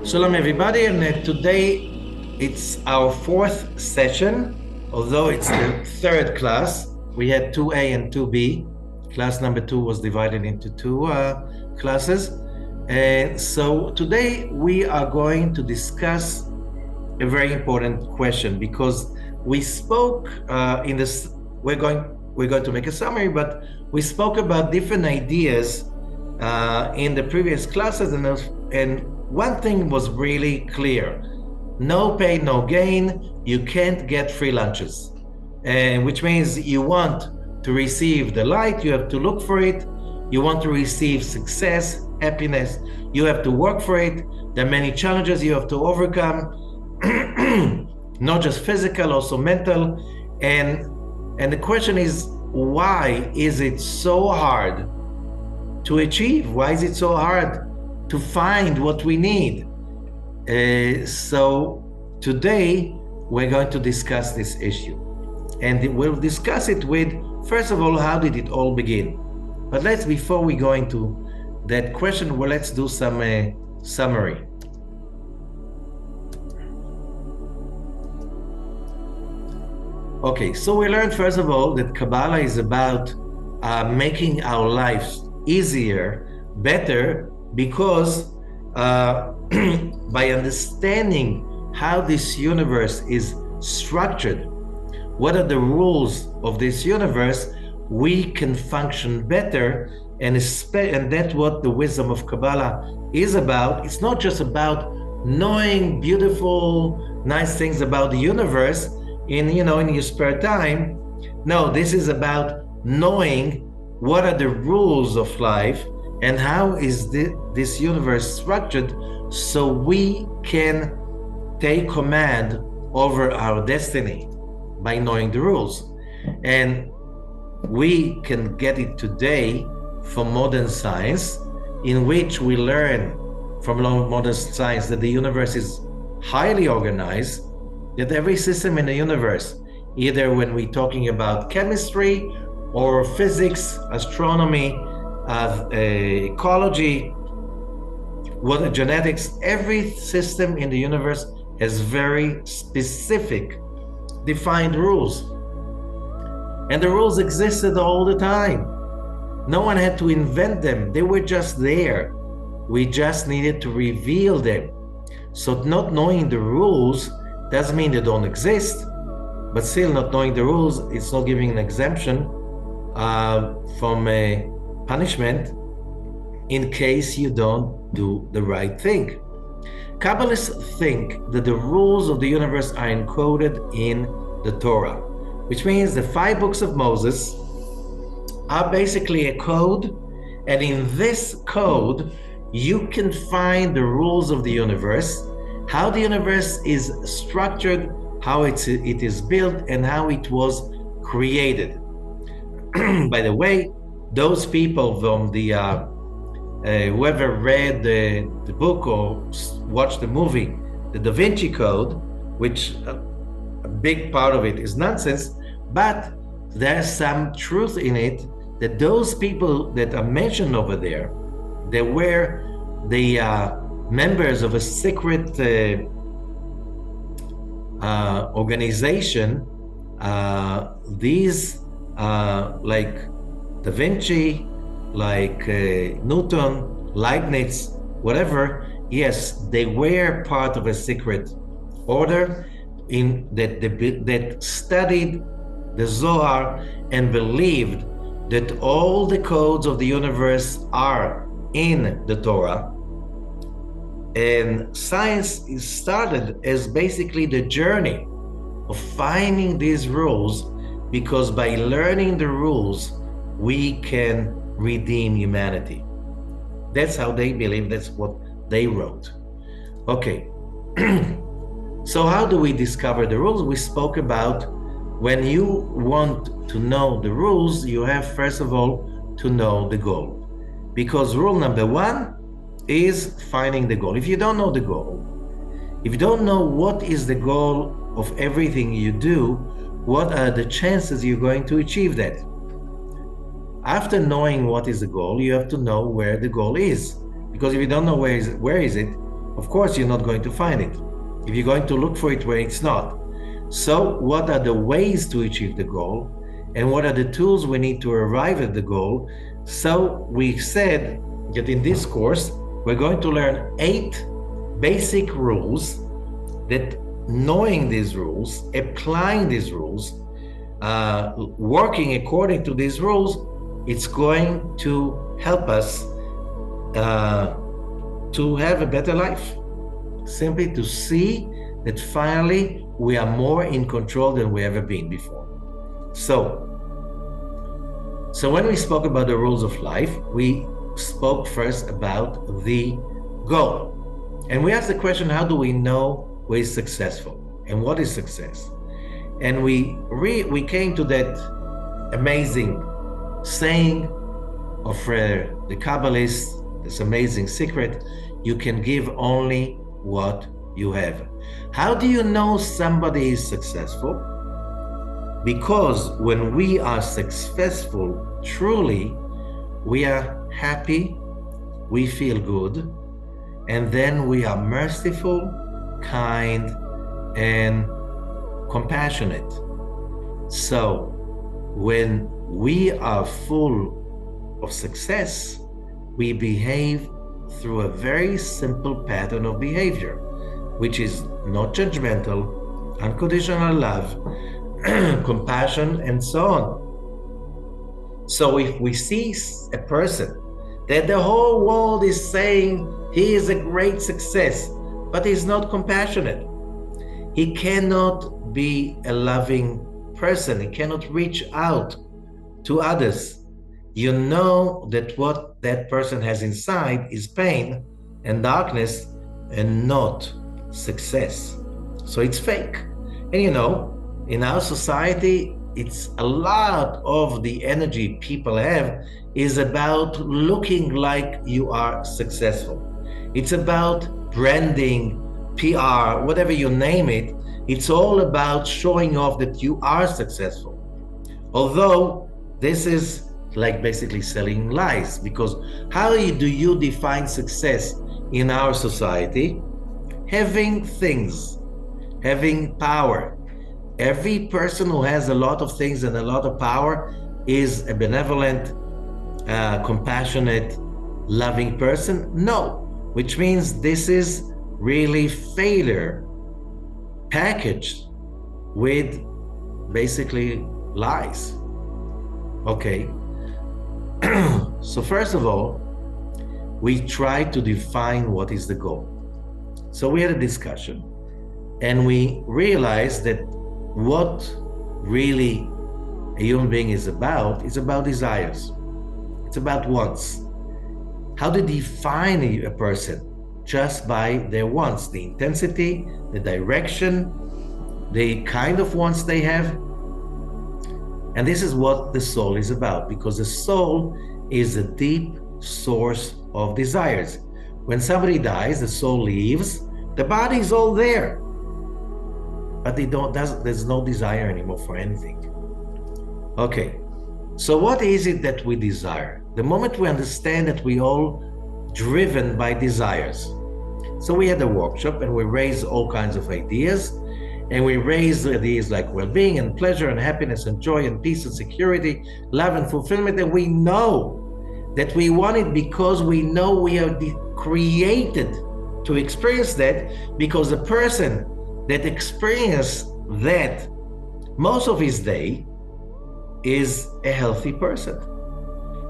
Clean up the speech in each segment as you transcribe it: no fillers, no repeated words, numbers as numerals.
Shalom everybody, and today it's our fourth session, although it's the third class. We had 2A and 2B. Class number 2 was divided into two classes. And so today we are going to discuss a very important question, because we spoke in this, we're going to make a summary, but we spoke about different ideas in the previous classes, and one thing was really clear: no pay, no gain. You can't get free lunches, and which means you want to receive the light, you have to look for it. You want to receive success, happiness, you have to work for it. There are many challenges you have to overcome, not just physical, also mental. And the question is, why is it so hard to achieve? Why is it so hard to find what we need? So today we're going to discuss this issue, and we'll discuss it with, first of all, how did it all begin? But before we go into that question, well, let's do some summary. Okay, so we learned, first of all, that Kabbalah is about making our lives easier, better, because by understanding how this universe is structured, what are the rules of this universe, we can function better. And that's what the wisdom of Kabbalah is about. It's not just about knowing beautiful, nice things about the universe in your spare time. No, this is about knowing what are the rules of life and how is this universe structured, so we can take command over our destiny by knowing the rules. And we can get it today from modern science, in which we learn from modern science that the universe is highly organized, that every system in the universe, either when we're talking about chemistry or physics, astronomy, ecology, genetics, every system in the universe has very specific, defined rules. And the rules existed all the time. No one had to invent them. They were just there. We just needed to reveal them. So not knowing the rules doesn't mean they don't exist, but still not knowing the rules, it's not giving an exemption from a punishment in case you don't do the right thing. Kabbalists think that the rules of the universe are encoded in the Torah, which means the 5 books of Moses are basically a code, and in this code you can find the rules of the universe, how the universe is structured, how it is built, and how it was created. By the way, those people from the whoever read the book or watched the movie, the Da Vinci Code, which a big part of it is nonsense, but there's some truth in it, that those people that are mentioned over there, they were the members of a secret organization. These like Da Vinci, like Newton, Leibniz, whatever, yes, they were part of a secret order that studied the Zohar and believed that all the codes of the universe are in the Torah. And science is started as basically the journey of finding these rules, because by learning the rules, we can redeem humanity. That's how they believe, that's what they wrote. Okay, so how do we discover the rules? We spoke about, when you want to know the rules, you have first of all to know the goal. Because rule number 1 is finding the goal. If you don't know the goal, if you don't know what is the goal of everything you do, what are the chances you're going to achieve that? After knowing what is the goal, you have to know where the goal is. Because if you don't know where is it, of course, you're not going to find it. If you're going to look for it where it's not. So what are the ways to achieve the goal? And what are the tools we need to arrive at the goal? So we said that in this course, we're going to learn 8 basic rules, that knowing these rules, applying these rules, working according to these rules, it's going to help us to have a better life. Simply to see that finally we are more in control than we ever been before. So when we spoke about the rules of life, we spoke first about the goal. And we asked the question, how do we know who is successful and what is success? And we came to that amazing saying of the Kabbalist, this amazing secret: you can give only what you have. How do you know somebody is successful? Because when we are successful, truly, we are happy, we feel good, and then we are merciful, kind, and compassionate. So when we are full of success, we behave through a very simple pattern of behavior, which is not judgmental, unconditional love, compassion, and so on. So if we see a person that the whole world is saying he is a great success, but he's not compassionate, he cannot be a loving person, he cannot reach out to others, you know that what that person has inside is pain and darkness and not success. So it's fake. And you know, in our society, it's a lot of the energy people have is about looking like you are successful. It's about branding, PR, whatever you name it. It's all about showing off that you are successful. Although this is like basically selling lies, because how do you define success in our society? Having things, having power. Every person who has a lot of things and a lot of power is a benevolent, compassionate, loving person? No, which means this is really failure packaged with basically lies. Okay. So first of all, we try to define what is the goal. So we had a discussion and we realized that what really a human being is about desires. It's about wants. How to define a person? Just by their wants, the intensity, the direction, the kind of wants they have. And this is what the soul is about, because the soul is a deep source of desires. When somebody dies, the soul leaves, the body is all there, but there's no desire anymore for anything. Okay, so what is it that we desire? The moment we understand that we all driven by desires. So we had a workshop and we raised all kinds of ideas, and we raised ideas like well-being and pleasure and happiness and joy and peace and security, love and fulfillment. And we know that we want it because we know we are created to experience that, because a person that experiences that most of his day is a healthy person.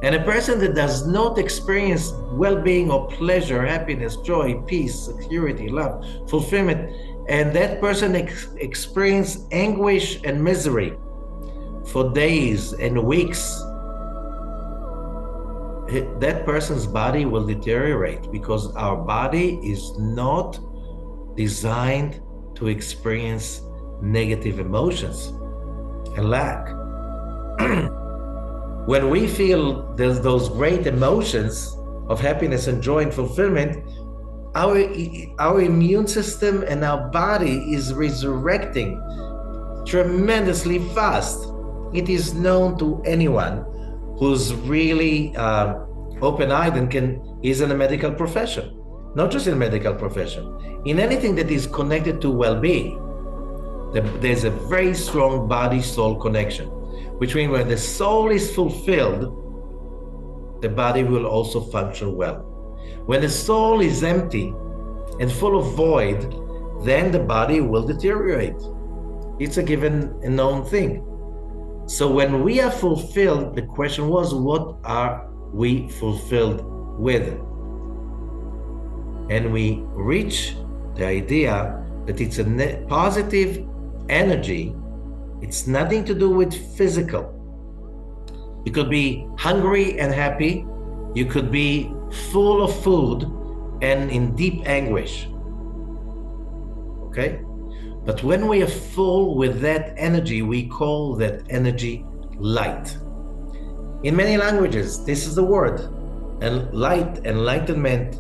And a person that does not experience well-being or pleasure, happiness, joy, peace, security, love, fulfillment, and that person experiences anguish and misery for days and weeks, that person's body will deteriorate, because our body is not designed to experience negative emotions and lack. When we feel there's those great emotions of happiness and joy and fulfillment, our immune system and our body is resurrecting tremendously fast. It is known to anyone who's really open-eyed and is in a medical profession. not just in medical profession, in anything that is connected to well-being. There's a very strong body-soul connection, which means when the soul is fulfilled, the body will also function well. When the soul is empty and full of void, then the body will deteriorate. It's a given and known thing. So when we are fulfilled, the question was, what are we fulfilled with? And we reach the idea that it's a positive energy. It's nothing to do with physical. You could be hungry and happy. You could be full of food and in deep anguish. Okay? But when we are full with that energy, we call that energy light. In many languages, this is the word. And light, enlightenment,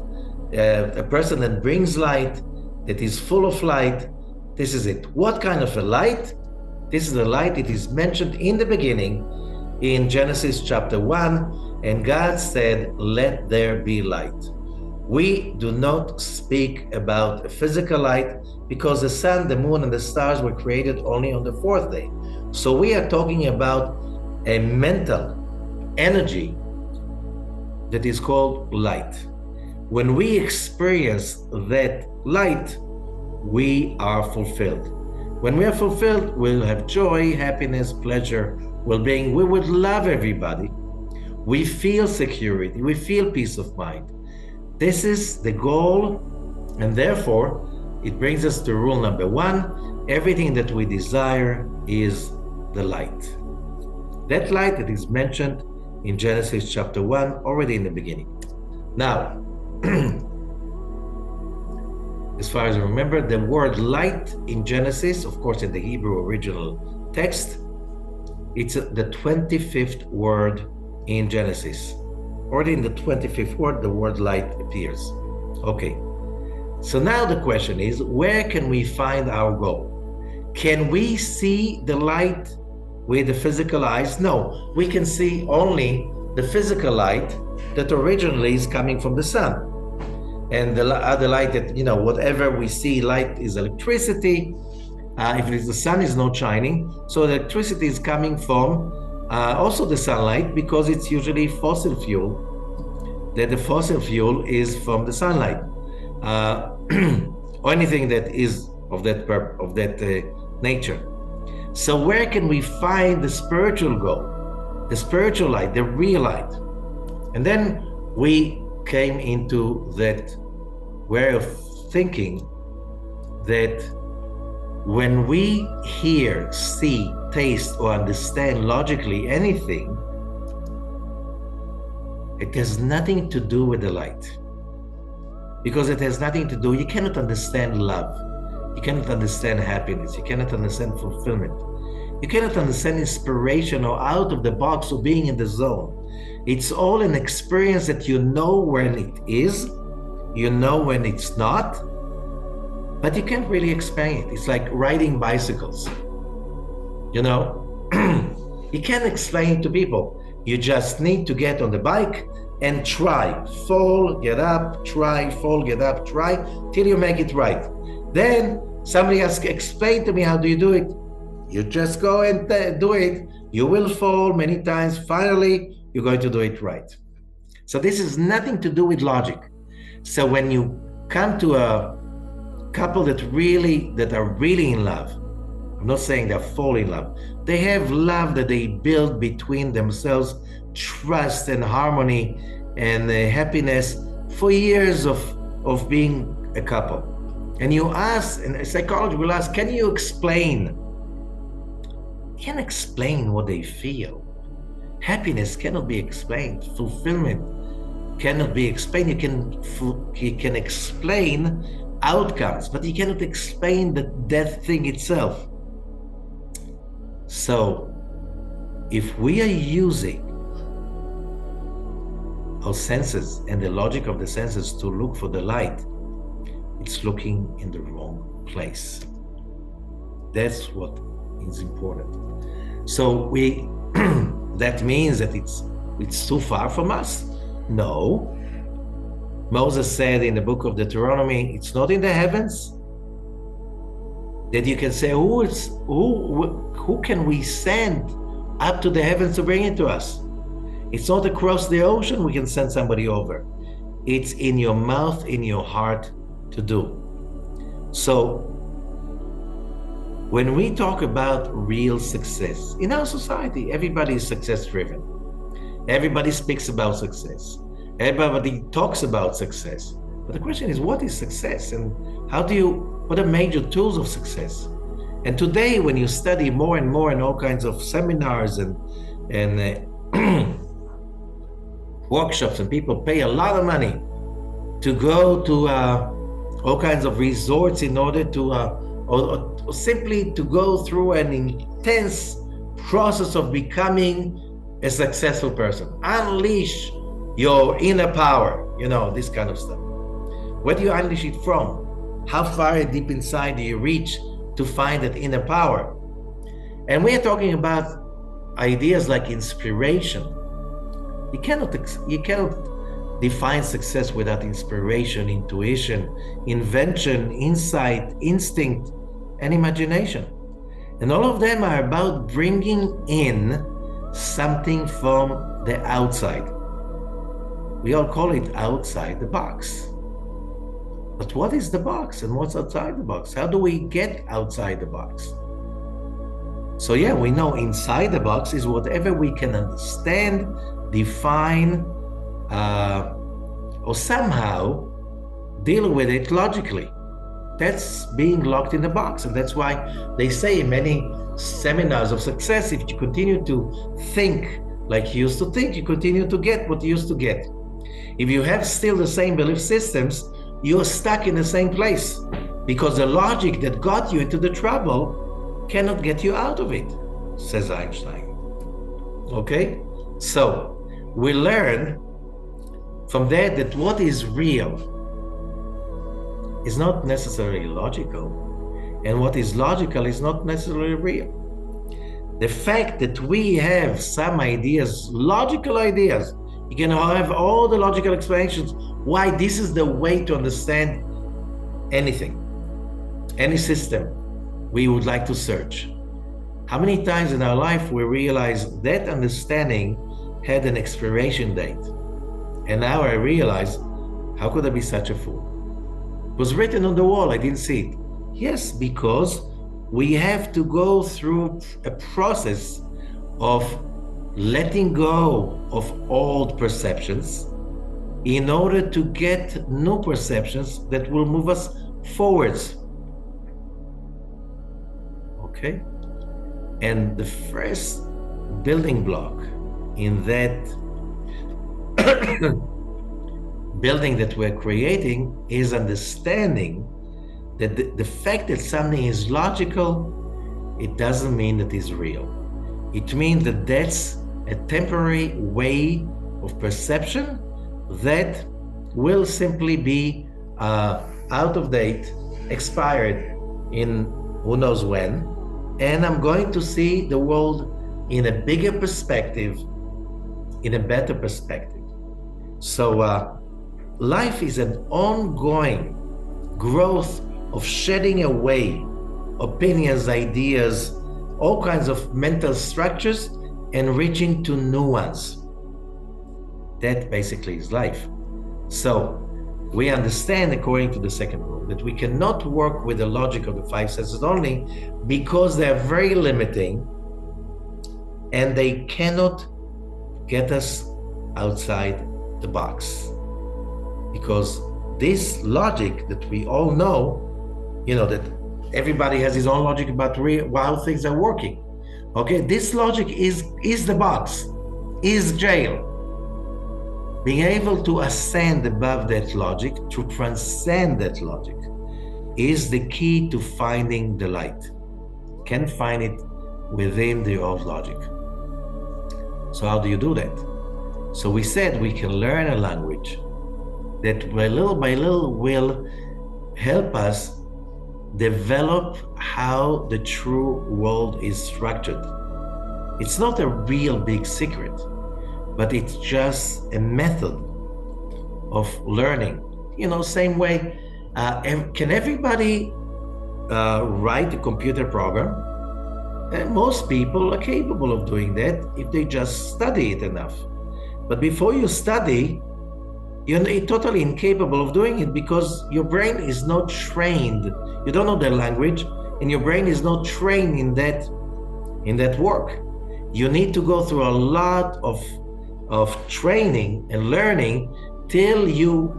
a person that brings light, that is full of light, this is it. What kind of a light? This is the light. It is mentioned in the beginning in Genesis chapter 1, and God said, let there be light. We do not speak about a physical light because the sun, the moon, and the stars were created only on the fourth day. So we are talking about a mental energy that is called light. When we experience that light, we are fulfilled. When we are fulfilled, we'll have joy, happiness, pleasure, well-being. We would love everybody. We feel security. We feel peace of mind. This is the goal, and therefore, it brings us to rule number 1. Everything that we desire is the light. That light that is mentioned in Genesis chapter 1, already in the beginning. Now, as far as I remember, the word light in Genesis, of course, in the Hebrew original text, it's the 25th word in Genesis. Already in the 25th word, the word light appears. Okay. So now the question is, where can we find our goal? Can we see the light with the physical eyes? No, we can see only the physical light that originally is coming from the sun. And the other light that, whatever we see, light is electricity. If it is the sun is not shining, so the electricity is coming from also the sunlight, because it's usually fossil fuel, that the fossil fuel is from the sunlight. Or anything that is of that nature. So where can we find the spiritual goal, the spiritual light, the real light? And then we came into that way of thinking that when we hear, see, taste, or understand logically anything, it has nothing to do with the light. Because it has nothing to do, you cannot understand love. You cannot understand happiness. You cannot understand fulfillment. You cannot understand inspiration or out of the box or being in the zone. It's all an experience that you know when it is, you know when it's not, but you can't really explain it. It's like riding bicycles. You can't explain it to people. You just need to get on the bike and try. Fall, get up, try, fall, get up, try, till you make it right. Then somebody asks, explain to me, how do you do it? You just go and do it. You will fall many times. Finally, you're going to do it right. So this is nothing to do with logic. So when you come to a couple that are really in love, I'm not saying they fall in love, they have love that they build between themselves, trust and harmony and happiness for years of being a couple. And you ask, and a psychologist will ask, can you explain? You can't explain what they feel. Happiness cannot be explained. Fulfillment cannot be explained. You can explain outcomes, but you cannot explain that thing itself. So if we are using our senses and the logic of the senses to look for the light, it's looking in the wrong place. That's what is important. So that means that it's too far from us? No. Moses said in the book of Deuteronomy, it's not in the heavens that you can say, who can we send up to the heavens to bring it to us? It's not across the ocean we can send somebody over. It's in your mouth, in your heart to do. So when we talk about real success in our society, everybody is success driven. Everybody speaks about success. Everybody talks about success. But the question is, what is success, and what are major tools of success? And today, when you study more and more in all kinds of seminars and workshops, and people pay a lot of money to go to all kinds of resorts in order to, or simply to go through an intense process of becoming a successful person. Unleash your inner power, this kind of stuff. Where do you unleash it from? How far deep inside do you reach to find that inner power? And we are talking about ideas like inspiration. You cannot define success without inspiration, intuition, invention, insight, instinct, and imagination. And all of them are about bringing in something from the outside. We all call it outside the box. But what is the box and what's outside the box? How do we get outside the box? So yeah, we know inside the box is whatever we can understand, define, or somehow deal with it logically. That's being locked in the box. And that's why they say in many seminars of success, if you continue to think like you used to think, you continue to get what you used to get. If you have still the same belief systems, you're stuck in the same place, because the logic that got you into the trouble cannot get you out of it, says Einstein. Okay? So we learn from that what is real is not necessarily logical, and what is logical is not necessarily real. The fact that we have some ideas, logical ideas, you can have all the logical explanations why this is the way to understand anything, any system we would like to search. How many times in our life we realize that understanding had an expiration date? And now I realize, how could I be such a fool? It was written on the wall, I didn't see it. Yes, because we have to go through a process of letting go of old perceptions in order to get new perceptions that will move us forwards. Okay? And the first building block in that building that we're creating is understanding that the fact that something is logical, it doesn't mean that it's real. It means that that's a temporary way of perception that will simply be out of date, expired in who knows when, and I'm going to see the world in a bigger perspective, in a better perspective. So life is an ongoing growth of shedding away opinions, ideas, all kinds of mental structures, and reaching to new ones. That basically is life. So we understand, according to the second rule, that we cannot work with the logic of the five senses only because they are very limiting and they cannot get us outside the box. Because this logic that we all know, that everybody has his own logic about how things are working. Okay, this logic is the box, is jail. Being able to ascend above that logic, to transcend that logic, is the key to finding the light. Can't find it within the old logic. So how do you do that? So we said we can learn a language that by little will help us develop how the true world is structured. It's not a real big secret, but it's just a method of learning. Same way, can everybody write a computer program? And most people are capable of doing that if they just study it enough. But before you study, you're totally incapable of doing it because your brain is not trained. You don't know the language, and your brain is not trained in that work. You need to go through a lot of training and learning till you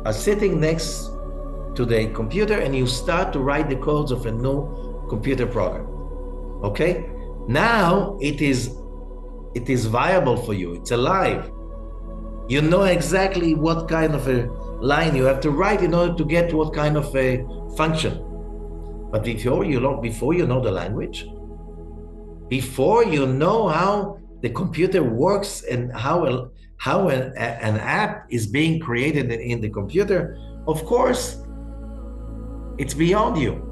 are sitting next to the computer and you start to write the codes of a new computer program. Okay? Now it is viable for you. It's alive. You know exactly what kind of a line you have to write in order to get what kind of a function. But before you know the language, before you know how the computer works and how an app is being created in the computer, of course, it's beyond you.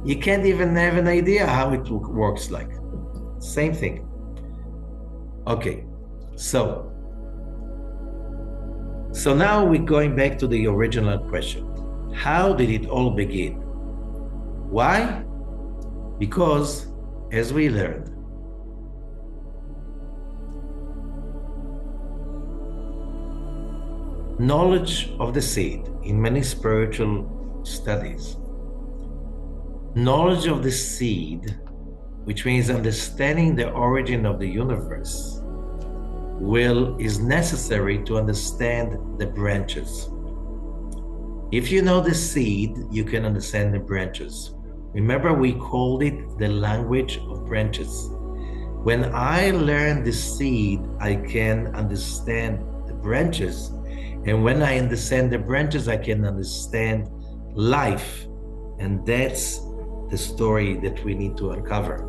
You can't even have an idea how it works like. Same thing. Okay, so now we're going back to the original question. How did it all begin? Why? Because, as we learned, knowledge of the seed in many spiritual studies, knowledge of the seed, which means understanding the origin of the universe, is necessary to understand the branches. If you know the seed, you can understand the branches. Remember, we called it the language of branches. When I learn the seed, I can understand the branches. And when I understand the branches, I can understand life. And that's the story that we need to uncover.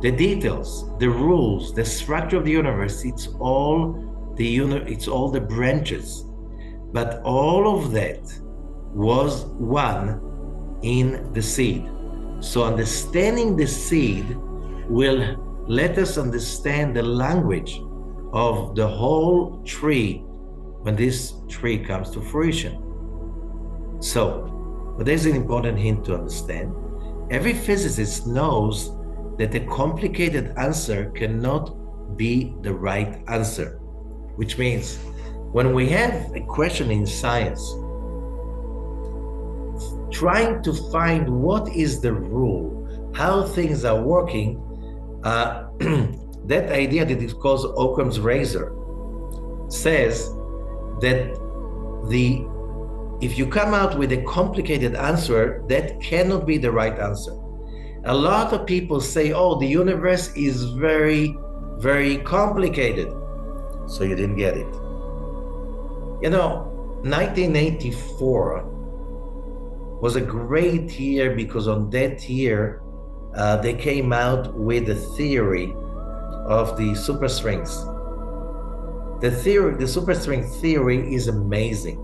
The details, the rules, the structure of the universe, it's all the branches. But all of that was one in the seed. So understanding the seed will let us understand the language of the whole tree when this tree comes to fruition. But there's an important hint to understand. Every physicist knows that a complicated answer cannot be the right answer, which means when we have a question in science, trying to find what is the rule, how things are working, that idea that is called Occam's razor says that if you come out with a complicated answer, that cannot be the right answer. A lot of people say, oh, the universe is very, very complicated. So you didn't get it. 1984 was a great year because on that year, they came out with the theory of the superstrings. The superstring theory is amazing.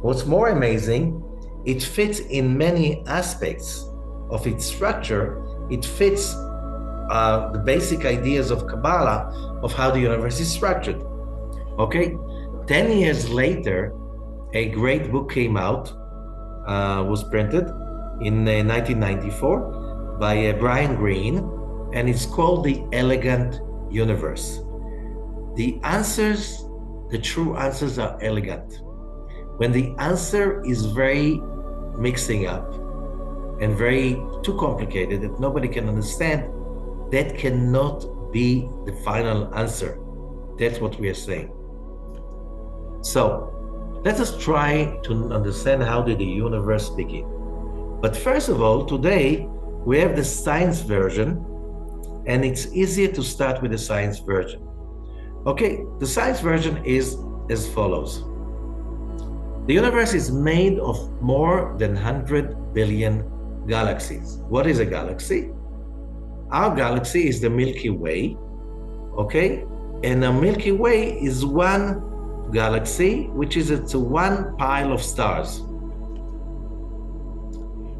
What's more amazing, it fits in many aspects of its structure. It fits the basic ideas of Kabbalah of how the universe is structured. Okay, 10 years later, a great book came out, was printed in 1994 by Brian Greene, and it's called The Elegant Universe. The true answers are elegant. When the answer is very mixing up and very too complicated that nobody can understand, that cannot be the final answer. That's what we are saying. So let us try to understand how did the universe begin. But first of all, today we have the science version, and it's easier to start with the science version. Okay, the science version is as follows. The universe is made of more than 100 billion galaxies. What is a galaxy? Our galaxy is the Milky Way, okay? And the Milky Way is one galaxy, which is it's one pile of stars.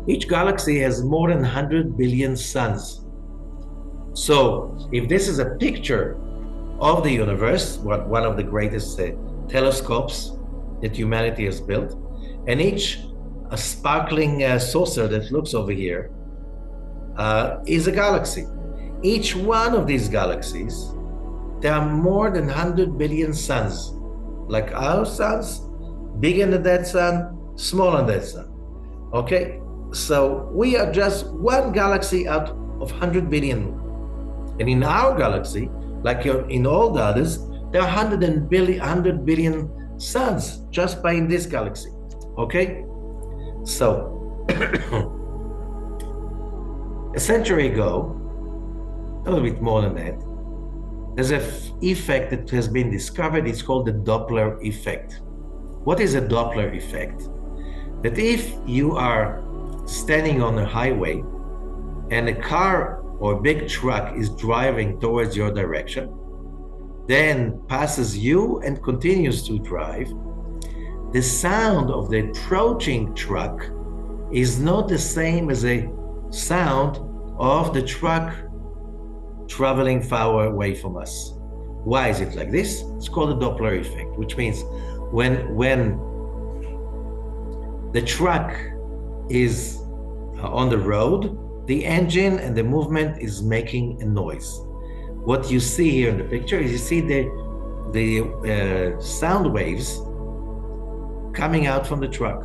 Each galaxy has more than 100 billion suns. So if this is a picture of the universe, one of the greatest telescopes that humanity has built, and each a sparkling saucer that looks over here is a galaxy. Each one of these galaxies, there are more than 100 billion suns, like our suns, bigger than that sun, smaller than that sun. Okay, so we are just one galaxy out of 100 billion. And in our galaxy, like in all the others, there are 100 billion suns just by in this galaxy. Okay, so a century ago, a little bit more than that, there's an effect that has been discovered. It's called the Doppler effect. What is a Doppler effect? That if you are standing on a highway and a car or a big truck is driving towards your direction, then passes you and continues to drive, the sound of the approaching truck is not the same as a sound of the truck traveling far away from us. Why is it like this? It's called the Doppler effect, which means when the truck is on the road, the engine and the movement is making a noise. What you see here in the picture is you see the sound waves coming out from the truck.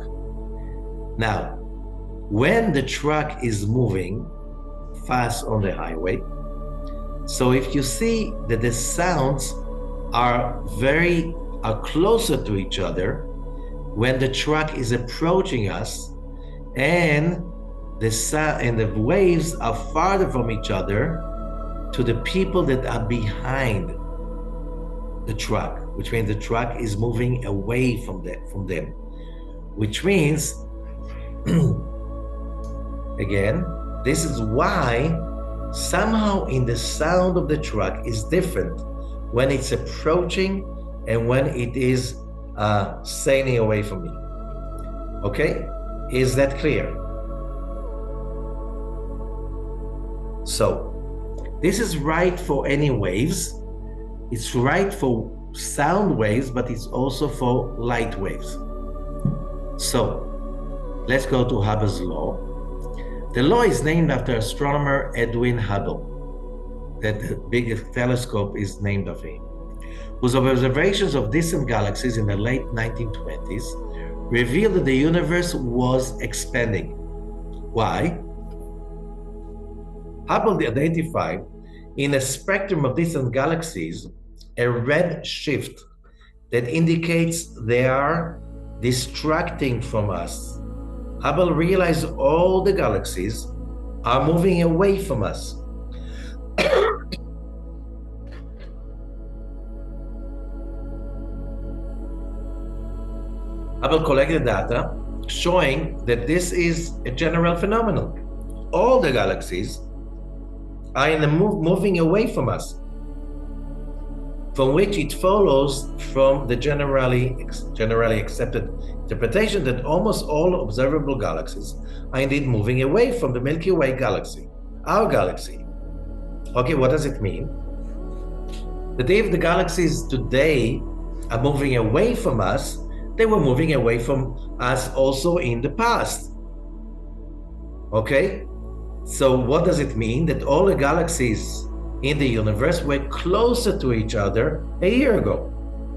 Now, when the truck is moving fast on the highway, so if you see that the sounds are closer to each other when the truck is approaching us, and the waves are farther from each other to the people that are behind the truck, which means the truck is moving away from them, which means again, this is why somehow in the sound of the truck is different when it's approaching and when it is sailing away from me. Okay, is that clear? So this is right for any waves. It's right for sound waves, but it's also for light waves. So let's go to Hubble's law. The law is named after astronomer Edwin Hubble, that the biggest telescope is named after him, whose observations of distant galaxies in the late 1920s revealed that the universe was expanding. Why? Hubble identified in a spectrum of distant galaxies a red shift that indicates they are distracting from us. Hubble realized all the galaxies are moving away from us. Hubble collected data showing that this is a general phenomenon. All the galaxies are moving away from us, from which it follows from the generally accepted interpretation that almost all observable galaxies are indeed moving away from the Milky Way galaxy, our galaxy. Okay, what does it mean? That if the galaxies today are moving away from us, they were moving away from us also in the past. Okay, so what does it mean? That all the galaxies in the universe were closer to each other a year ago,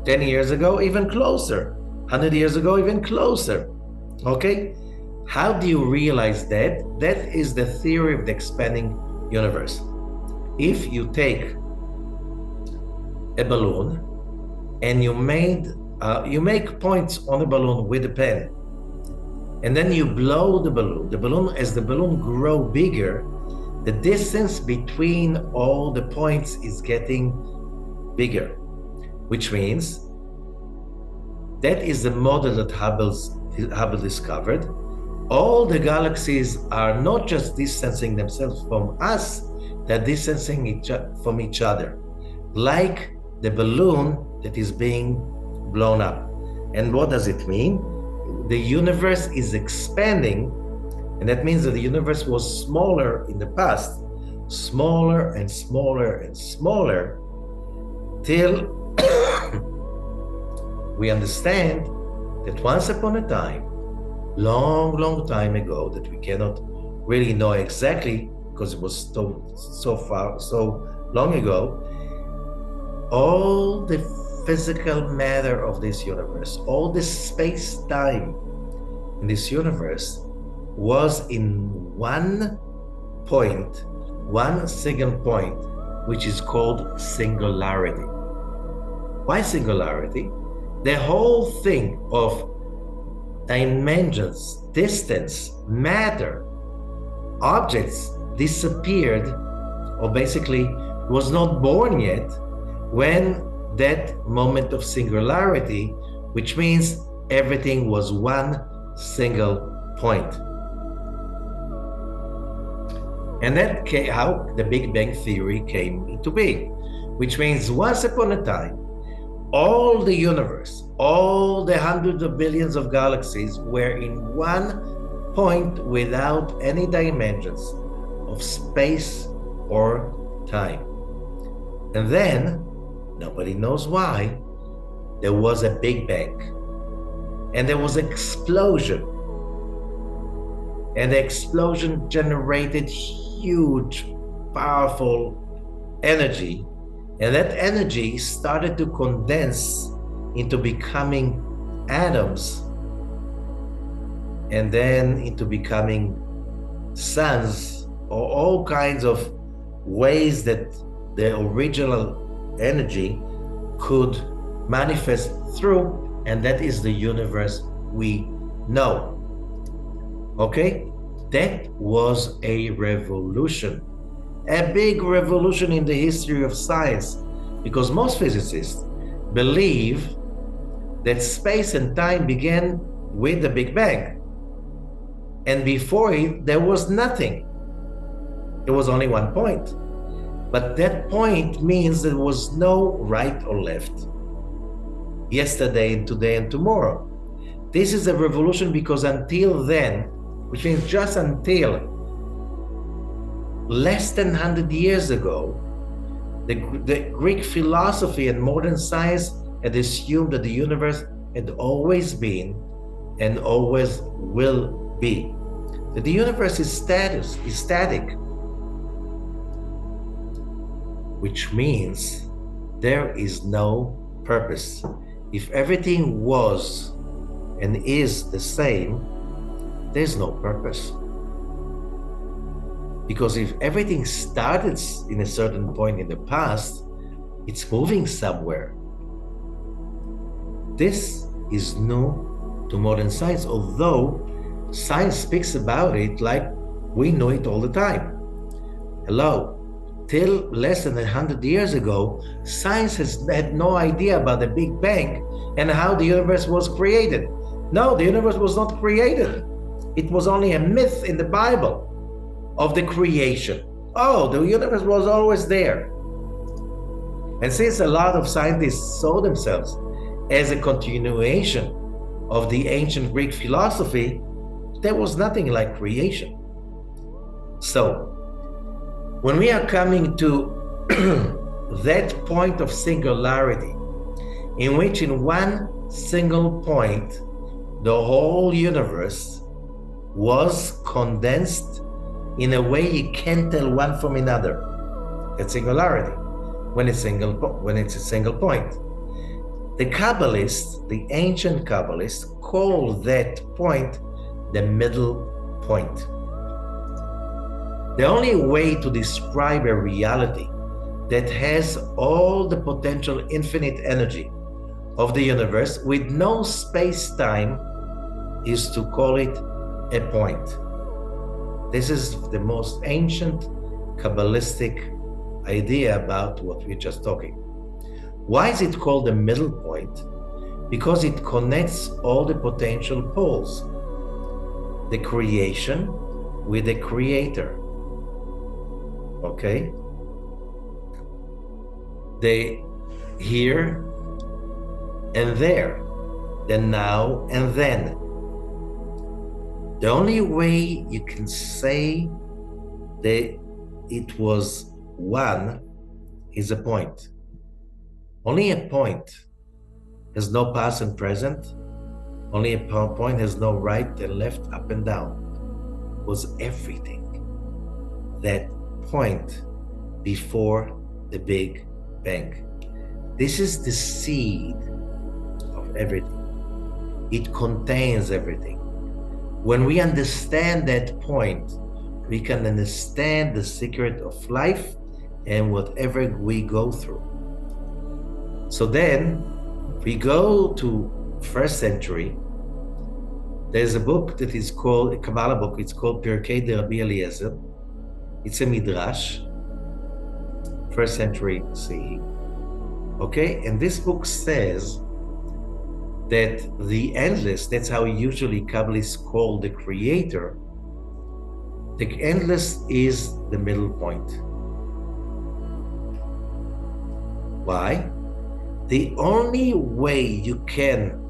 10 years ago, even closer, 100 years ago, even closer. Okay, how do you realize that? That is the theory of the expanding universe. If you take a balloon and you make points on the balloon with a pen, and then you blow the balloon, as the balloon grows bigger, the distance between all the points is getting bigger, which means that is the model that Hubble discovered. All the galaxies are not just distancing themselves from us, they're distancing from each other, like the balloon that is being blown up. And what does it mean? The universe is expanding, and that means that the universe was smaller in the past, smaller and smaller and smaller, till we understand that once upon a time, long time ago, that we cannot really know exactly because it was so long ago, all the physical matter of this universe, all the space-time in this universe was in one point, one single point, which is called singularity. Why singularity? The whole thing of dimensions, distance, matter, objects disappeared, or basically was not born yet, when that moment of singularity, which means everything was one single point. And that's how the Big Bang Theory came into being, which means once upon a time, all the universe, all the hundreds of billions of galaxies were in one point without any dimensions of space or time. And then, nobody knows why, there was a Big Bang. And there was an explosion. And the explosion generated huge, powerful energy. And that energy started to condense into becoming atoms, and then into becoming suns, or all kinds of ways that the original energy could manifest through, and that is the universe we know. Okay? That was a revolution. A big revolution in the history of science, because most physicists believe that space and time began with the Big Bang. And before it, there was nothing. There was only one point. But that point means there was no right or left. Yesterday and today and tomorrow. This is a revolution because until then, which means just until less than 100 years ago, the Greek philosophy and modern science had assumed that the universe had always been and always will be. That the universe is static, which means there is no purpose. If everything was and is the same, there's no purpose. Because if everything started in a certain point in the past, it's moving somewhere. This is new to modern science, although science speaks about it like we know it all the time. Hello, till less than 100 years ago, science has had no idea about the Big Bang and how the universe was created. No, the universe was not created. It was only a myth in the Bible of the creation. Oh, the universe was always there. And since a lot of scientists saw themselves as a continuation of the ancient Greek philosophy, there was nothing like creation. So, when we are coming to that point of singularity, in which in one single point, the whole universe was condensed in a way you can't tell one from another. That's singularity, when it's a single point. The Kabbalists, the ancient Kabbalists, call that point the middle point. The only way to describe a reality that has all the potential infinite energy of the universe with no space-time is to call it a point. This is the most ancient Kabbalistic idea about what we're just talking. Why is it called the middle point? Because it connects all the potential poles. The creation with the creator. Okay? The here and there. The now and then. The only way you can say that it was one is a point. Only a point has no past and present, Only a point has no right and left, up and down. Was everything. That point before the Big Bang. This is the seed of everything. It contains everything. When we understand that point, we can understand the secret of life and whatever we go through. So then we go to first century. There's a book that is called, a Kabbalah book, it's called Pirkei de Rabbi Eliezer. It's a midrash, first century CE. Okay, and this book says that the endless, that's how usually Kabbalists call the creator, the endless is the middle point. Why? The only way you can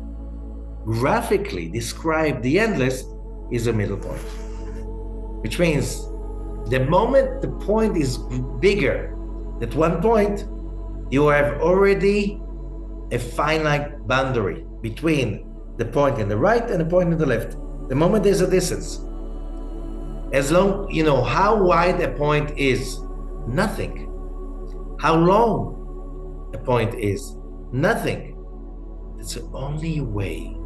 graphically describe the endless is a middle point, which means the moment the point is bigger than one point, you have already a finite boundary between the point in the right and the point in the left. The moment there's a distance, as long you know how wide a point is, nothing. How long a point is, nothing. It's the only way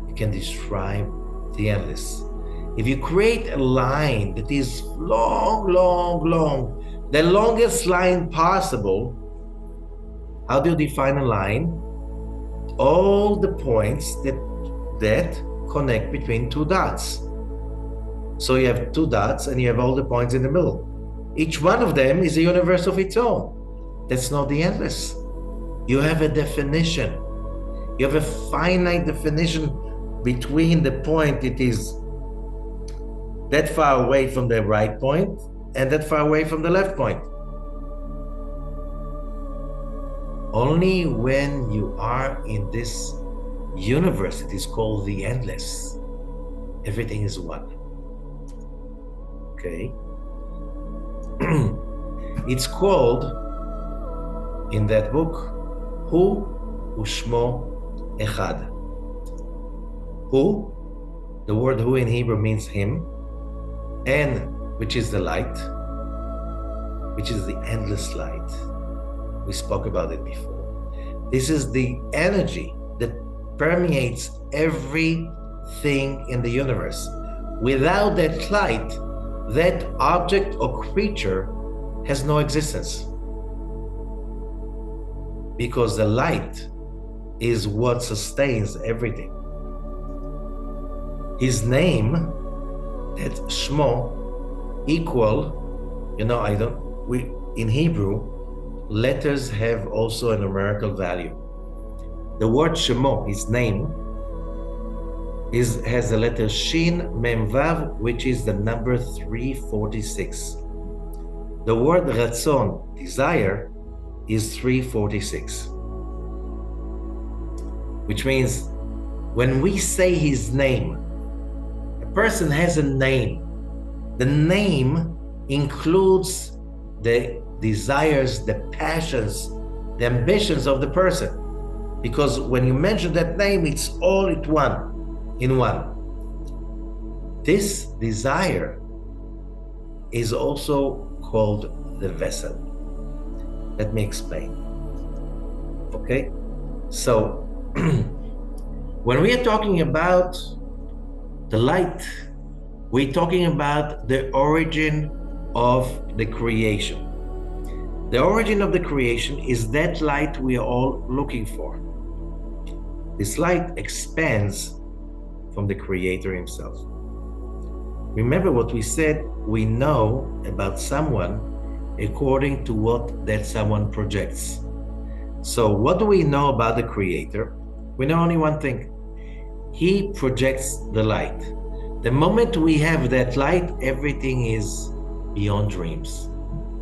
you can describe the endless. If you create a line that is long, the longest line possible, how do you define a line? All the points that connect between two dots. So you have two dots and you have all the points in the middle. Each one of them is a universe of its own. That's not the endless. You have a definition. You have a finite definition between the point it is that far away from the right point and that far away from the left point. Only when you are in this universe, it is called the endless, everything is one. Okay? It's called, in that book, Hu Ushmo Echad. Hu, the word Hu in Hebrew means him, and which is the light, which is the endless light. We spoke about it before. This is the energy that permeates everything in the universe. Without that light, that object or creature has no existence. Because the light is what sustains everything. His name, that Shmo, equal, in Hebrew, letters have also a numerical value. The word Shemo, his name, has the letter Shin Mem Vav, which is the number 346. The word Ratzon, desire, is 346. Which means when we say his name, a person has a name. The name includes the desires, the passions, the ambitions of the person. Because when you mention that name, it's all in one. This desire is also called the vessel. Let me explain. Okay? So, when we are talking about the light, we're talking about the origin of the creation. The origin of the creation is that light we are all looking for. This light expands from the Creator himself. Remember what we said, we know about someone according to what that someone projects. So what do we know about the Creator? We know only one thing. He projects the light. The moment we have that light, everything is beyond dreams.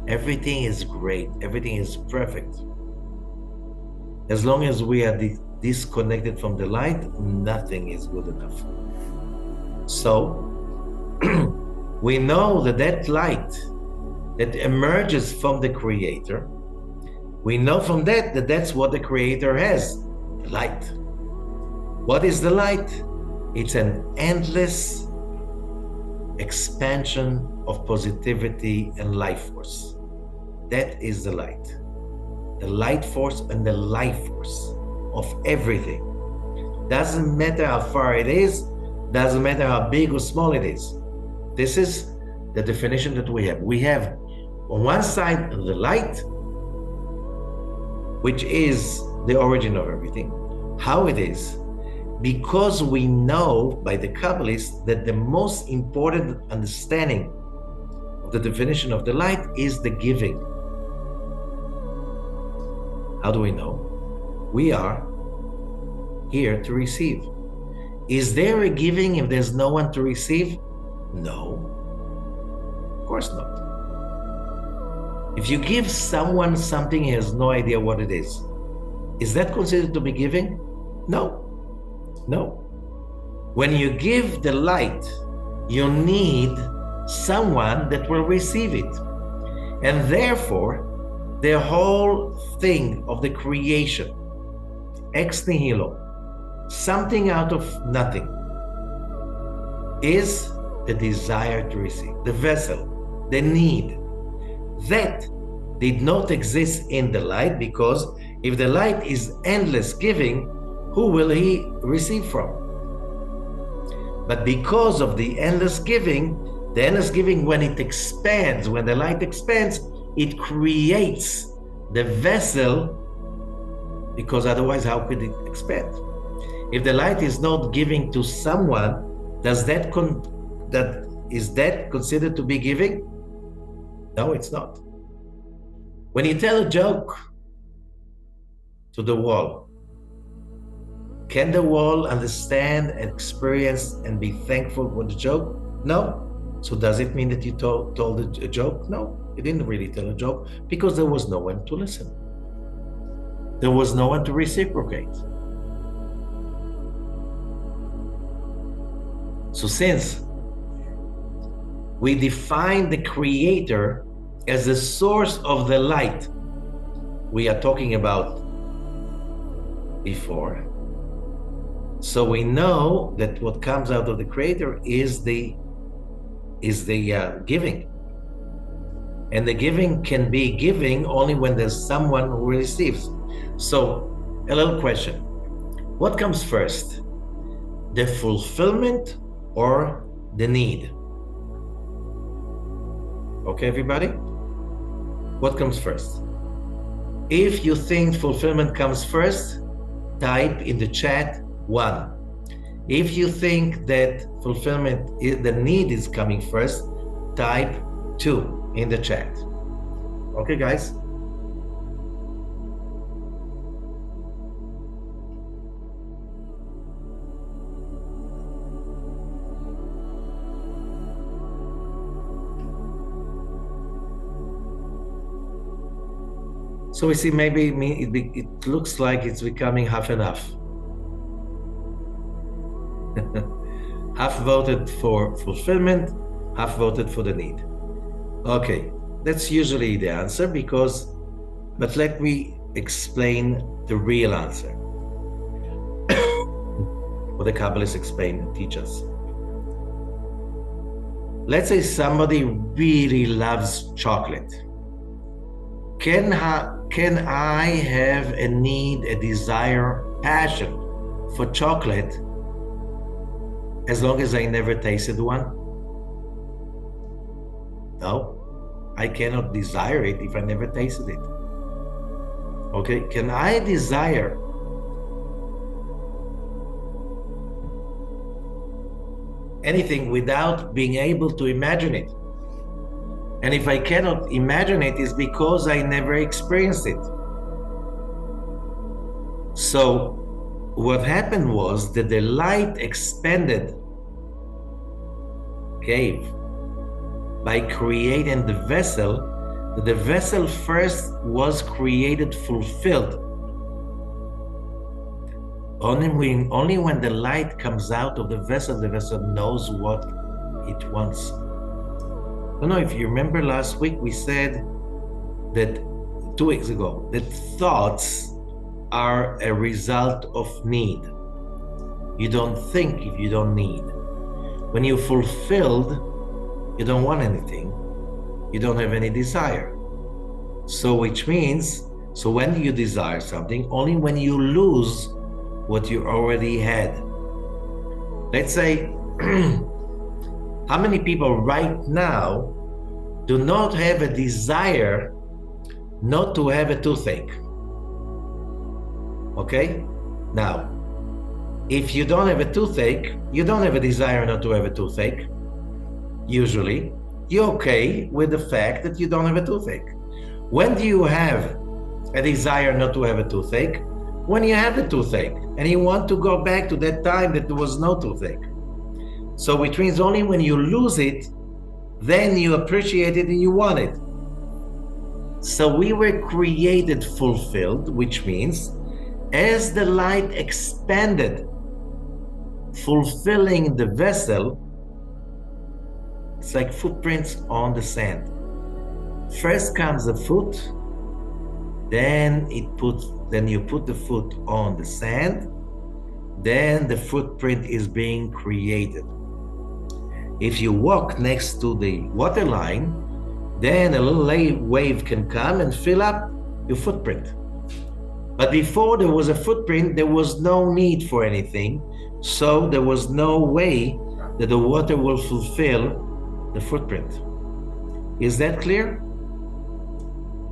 Everything is great. Everything is perfect. As long as we are disconnected from the light, nothing is good enough. So, we know that light that emerges from the Creator, we know from that's what the Creator has, light. What is the light? It's an endless expansion of positivity and life force. That is the light. The light force and the life force of everything. Doesn't matter how far it is, doesn't matter how big or small it is. This is the definition that we have. We have on one side the light, which is the origin of everything, how it is, because we know by the Kabbalists that the most important understanding of the definition of the light is the giving. How do we know? We are here to receive. Is there a giving if there's no one to receive? No, of course not. If you give someone something he has no idea what it is that considered to be giving? No. When you give the light, you need someone that will receive it. And therefore, the whole thing of the creation, ex nihilo, something out of nothing, is the desire to receive, the vessel, the need. That did not exist in the light, because if the light is endless giving, who will he receive from? But because of the endless giving, when it expands, when the light expands, it creates the vessel, because otherwise how could it expand? If the light is not giving to someone, is that considered to be giving? No, it's not. When you tell a joke to the wall, can the wall understand, experience, and be thankful for the joke? No. So does it mean that you told a joke? No, you didn't really tell a joke, because there was no one to listen. There was no one to reciprocate. So since we define the creator as the source of the light we are talking about before, so we know that what comes out of the creator is the giving. And the giving can be giving only when there's someone who receives. So a little question: what comes first, the fulfillment or the need? Okay, everybody? What comes first? If you think fulfillment comes first, type in the chat 1. If you think that fulfillment, the need is coming first, type 2 in the chat. Okay, guys? So we see, maybe it looks like it's becoming half and half. Half voted for fulfillment, half voted for the need. Okay, that's usually the answer, but let me explain the real answer. What the Kabbalists explain and teach us. Let's say somebody really loves chocolate. Can I have a need, a desire, passion for chocolate as long as I never tasted one? No, I cannot desire it if I never tasted it. Okay, can I desire anything without being able to imagine it? And if I cannot imagine it, it's because I never experienced it. So what happened was that the light expanded, gave, by creating the vessel. The vessel first was created fulfilled. Only when the light comes out of the vessel knows what it wants. I don't know if you remember last week, we said that 2 weeks ago, that thoughts are a result of need. You don't think if you don't need. When you're fulfilled, you don't want anything. You don't have any desire. So which means, so when do you desire something? Only when you lose what you already had. Let's say, how many people right now do not have a desire not to have a toothache? Okay? Now, if you don't have a toothache, you don't have a desire not to have a toothache. Usually, you're okay with the fact that you don't have a toothache. When do you have a desire not to have a toothache? When you have the toothache and you want to go back to that time that there was no toothache. So which means only when you lose it, then you appreciate it and you want it. So we were created fulfilled, which means as the light expanded, fulfilling the vessel, it's like footprints on the sand. First comes the foot, then you put the foot on the sand, then the footprint is being created. If you walk next to the water line, then a little wave can come and fill up your footprint. But before there was a footprint, there was no need for anything, so there was no way that the water will fulfill the footprint. Is that clear?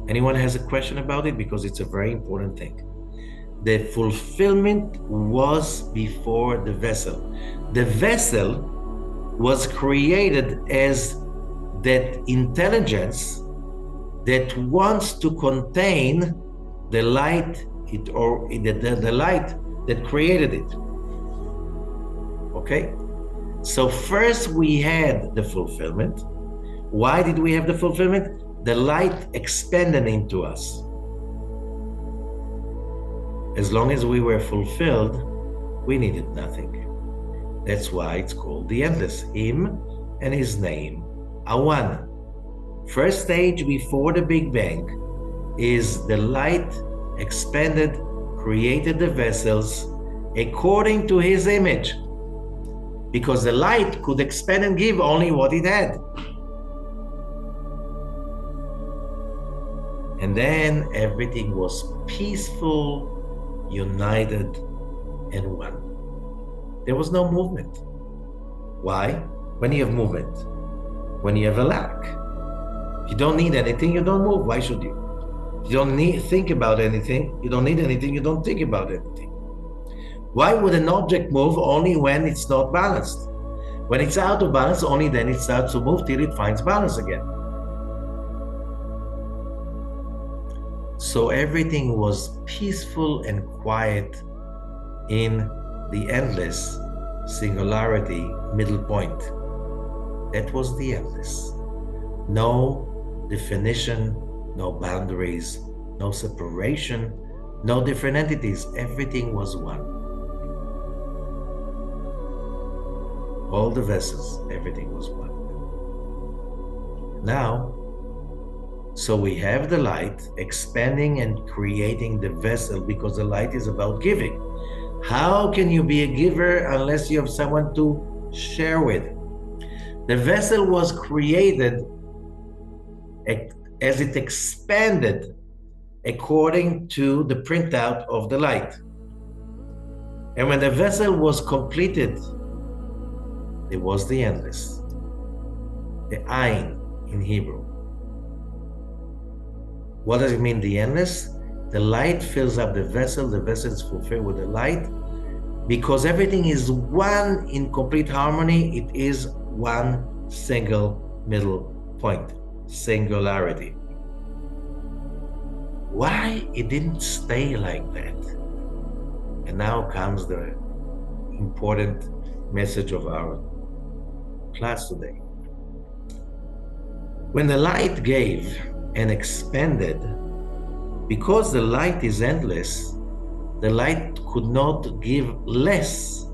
Anyone has a question about it? Because it's a very important thing. The fulfillment was before the vessel. The vessel was created as that intelligence that wants to contain the light, the light that created it. Okay? So first we had the fulfillment. Why did we have the fulfillment? The light expanded into us. As long as we were fulfilled, we needed nothing. That's why it's called the endless. Him and his name are one. First stage before the Big Bang is the light expanded, created the vessels according to his image. Because the light could expand and give only what it had. And then everything was peaceful, united, and one. There was no movement. Why? When you have movement, when you have a lack. If you don't need anything, you don't move. Why should you? If you don't think about anything, you don't need anything, you don't think about anything. Why would an object move only when it's not balanced? When it's out of balance, only then it starts to move till it finds balance again. So everything was peaceful and quiet in the endless singularity middle point. That was the endless. No definition, no boundaries, no separation, no different entities. Everything was one. All the vessels, everything was one. Now, so we have the light expanding and creating the vessel because the light is about giving. How can you be a giver unless you have someone to share with? The vessel was created as it expanded according to the printout of the light. And when the vessel was completed, it was the endless, the Ain in Hebrew. What does it mean, the endless? The light fills up the vessel is fulfilled with the light. Because everything is one in complete harmony, it is one single middle point, singularity. Why it didn't stay like that? And now comes the important message of our class today. When the light gave and expanded, because the light is endless, the light could not give less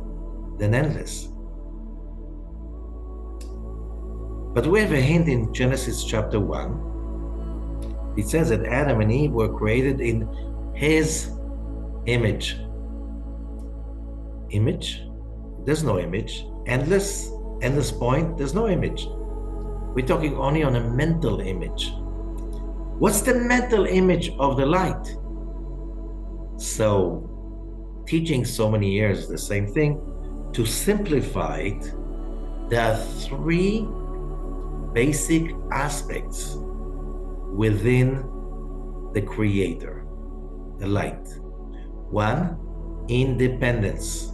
than endless. But we have a hint in Genesis chapter 1. It says that Adam and Eve were created in his image. Image? there's no image. Endless point, there's no image. We're talking only on a mental image. What's the mental image of the light? So, teaching so many years the same thing. To simplify it, there are three basic aspects within the creator, the light. One, independence.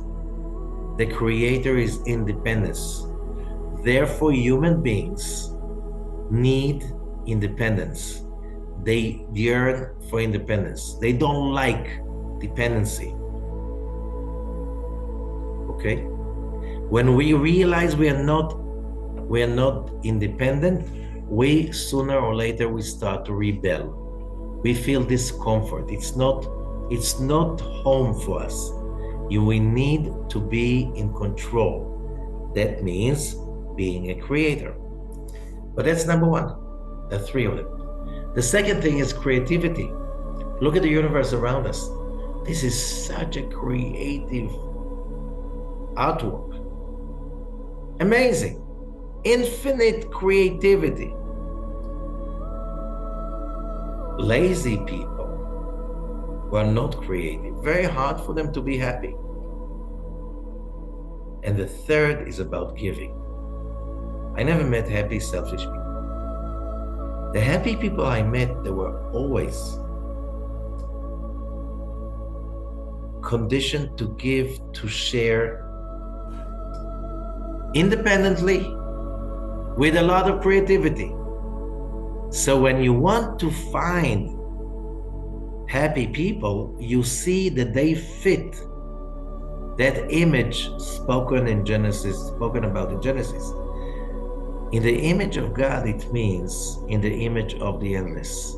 The creator is independence. Therefore, human beings need independence. They yearn for independence. They don't like dependency. Okay? When we realize we are not independent, we sooner or later we start to rebel. We feel discomfort. It's not home for us. We need to be in control. That means being a creator. But that's number one. There are three of them. The second thing is creativity. Look at the universe around us. This is such a creative artwork. Amazing. Infinite creativity. Lazy people who are not creative, very hard for them to be happy. And the third is about giving. I never met happy, selfish people. The happy people I met, they were always conditioned to give, to share independently with a lot of creativity. So when you want to find happy people, you see that they fit that image spoken about in Genesis. In the image of God, it means in the image of the endless,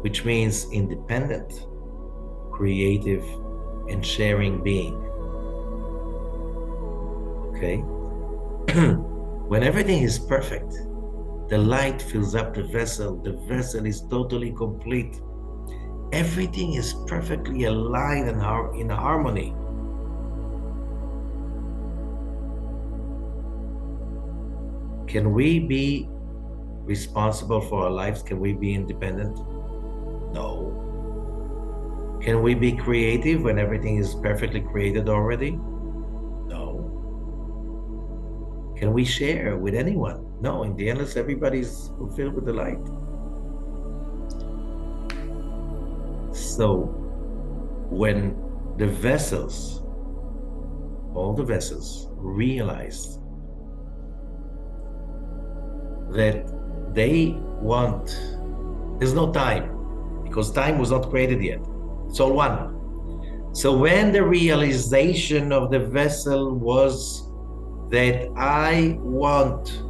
which means independent, creative, and sharing being. Okay? When everything is perfect, the light fills up the vessel is totally complete. Everything is perfectly aligned and in harmony. Can we be responsible for our lives? Can we be independent? No. Can we be creative when everything is perfectly created already? No. Can we share with anyone? No. In the endless, everybody's fulfilled with the light. So when the vessels, all the vessels, realized that there's no time, because time was not created yet. It's all one. So when the realization of the vessel was that I want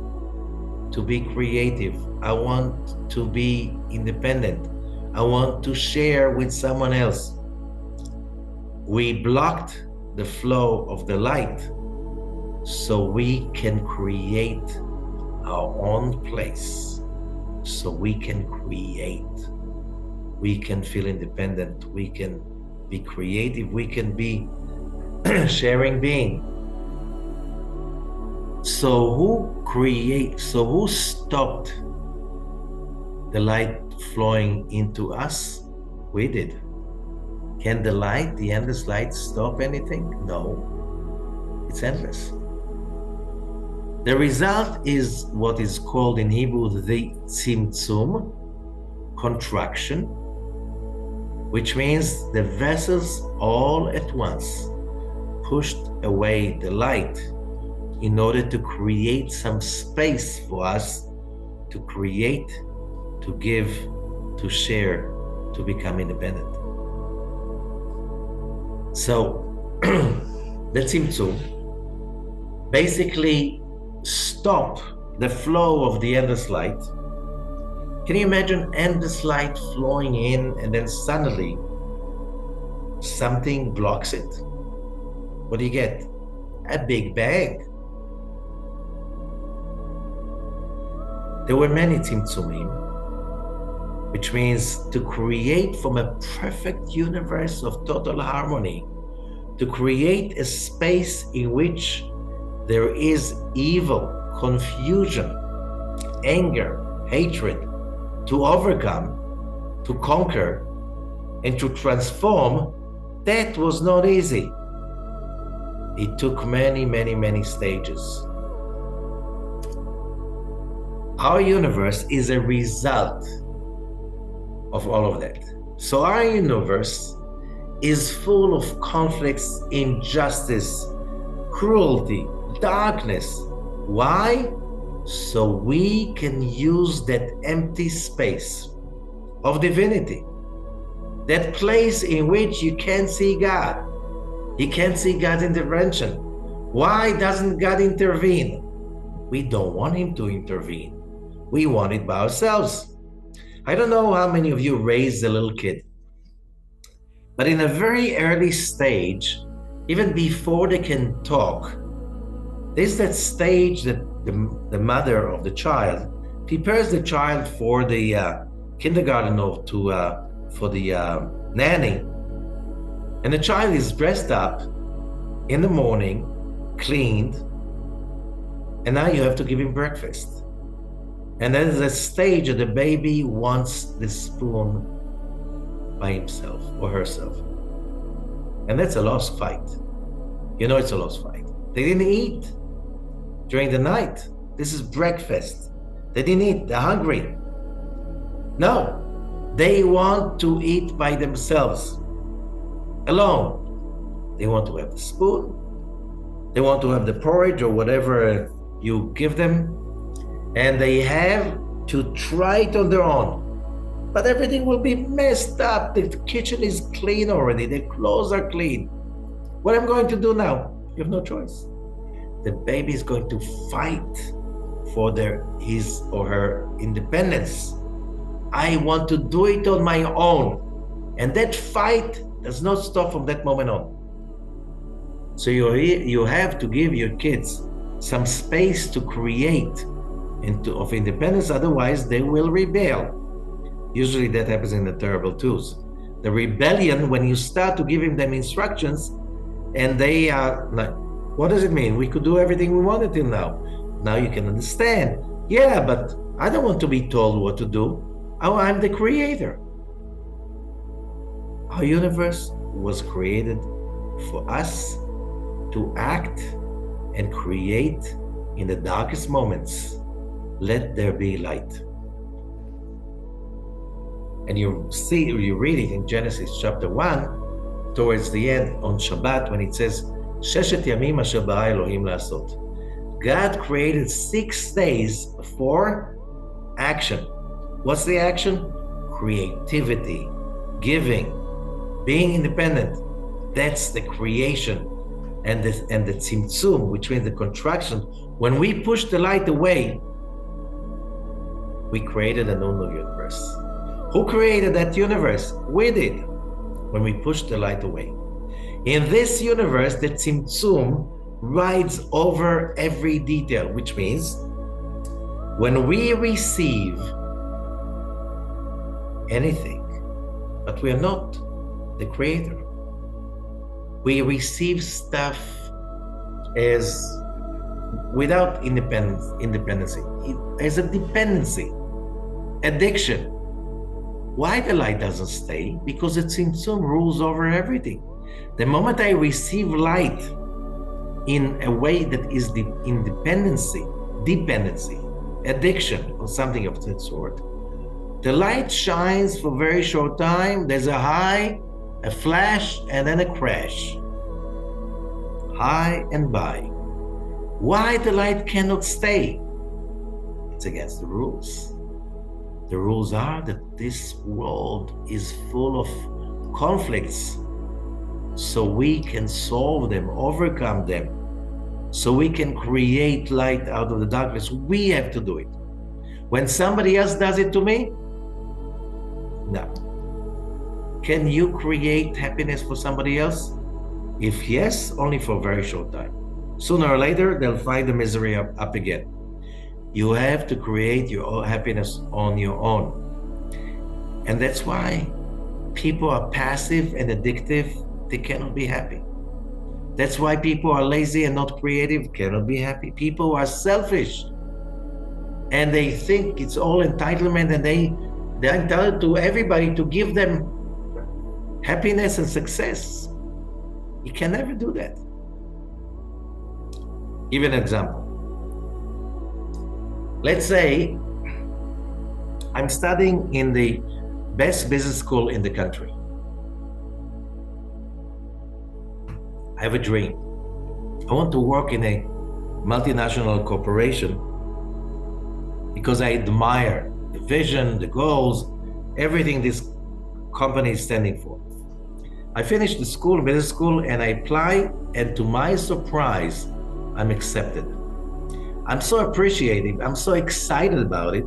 to be creative, I want to be independent, I want to share with someone else, we blocked the flow of the light so we can create our own place, so we can create, we can feel independent, we can be creative, we can be sharing being. So who stopped the light flowing into us? We did. Can the light, the endless light, stop anything? No, it's endless. The result is what is called in Hebrew the tzimtzum, contraction, which means the vessels all at once pushed away the light in order to create some space for us to create, to give, to share, to become independent. So the tzimtzum basically stop the flow of the endless light. Can you imagine endless light flowing in and then suddenly something blocks it? What do you get? A big bang. There were many tzimtzumim, which means to create from a perfect universe of total harmony, to create a space in which there is evil, confusion, anger, hatred to overcome, to conquer, and to transform, that was not easy. It took many, many, many stages. Our universe is a result of all of that. So our universe is full of conflicts, injustice, cruelty, darkness. Why? So we can use that empty space of divinity, that place in which you can't see God. You can't see God's intervention. Why doesn't God intervene? We don't want him to intervene. We want it by ourselves. I don't know how many of you raised a little kid, but in a very early stage, even before they can talk, there's that stage that the mother of the child prepares the child for the kindergarten or for the nanny. And the child is dressed up in the morning, cleaned, and now you have to give him breakfast. And there's a stage that the baby wants the spoon by himself or herself. And that's a lost fight. You know it's a lost fight. They didn't eat during the night. This is breakfast. They didn't eat, they're hungry. No, they want to eat by themselves, alone. They want to have the spoon. They want to have the porridge or whatever you give them. And they have to try it on their own. But everything will be messed up. The kitchen is clean already. The clothes are clean. What am I going to do now? You have no choice. The baby is going to fight for his or her independence. I want to do it on my own. And that fight does not stop from that moment on. So you have to give your kids some space to create of independence, otherwise they will rebel. Usually that happens in the terrible twos. The rebellion, when you start to giving them instructions and they are like, what does it mean? We could do everything we wanted till now. Now you can understand. Yeah, but I don't want to be told what to do. I'm the creator. Our universe was created for us to act and create in the darkest moments. Let there be light. And you read it in Genesis chapter 1, towards the end on Shabbat, when it says, Sheshet Yamim Asher Bara Elohim Lasot. God created 6 days for action. What's the action? Creativity, giving, being independent. That's the creation. And the tzimtzum, which means the contraction. When we push the light away, we created a new universe. Who created that universe? We did, when we pushed the light away. In this universe, the tzimtzum rides over every detail, which means when we receive anything, but we are not the creator. We receive stuff as without independency, as a dependency, addiction. Why the light doesn't stay? Because the tzimtzum rules over everything. The moment I receive light in a way that is the dependency, addiction, or something of that sort, the light shines for a very short time. There's a high, a flash, and then a crash. High and by. Why the light cannot stay? It's against the rules. The rules are that this world is full of conflicts, so we can solve them, overcome them, so we can create light out of the darkness. We have to do it. When somebody else does it to me, no. Can you create happiness for somebody else? If yes, only for a very short time. Sooner or later, they'll find the misery up again. You have to create your own happiness on your own. And that's why people are passive and addictive. They cannot be happy. That's why people are lazy and not creative, cannot be happy. People are selfish and they think it's all entitlement, and they're entitled to everybody to give them happiness and success. You can never do that. Give an example. Let's say I'm studying in the best business school in the country. I have a dream. I want to work in a multinational corporation because I admire the vision, the goals, everything this company is standing for. I finished the school, business school, and I apply, and to my surprise, I'm accepted. I'm so appreciative, I'm so excited about it.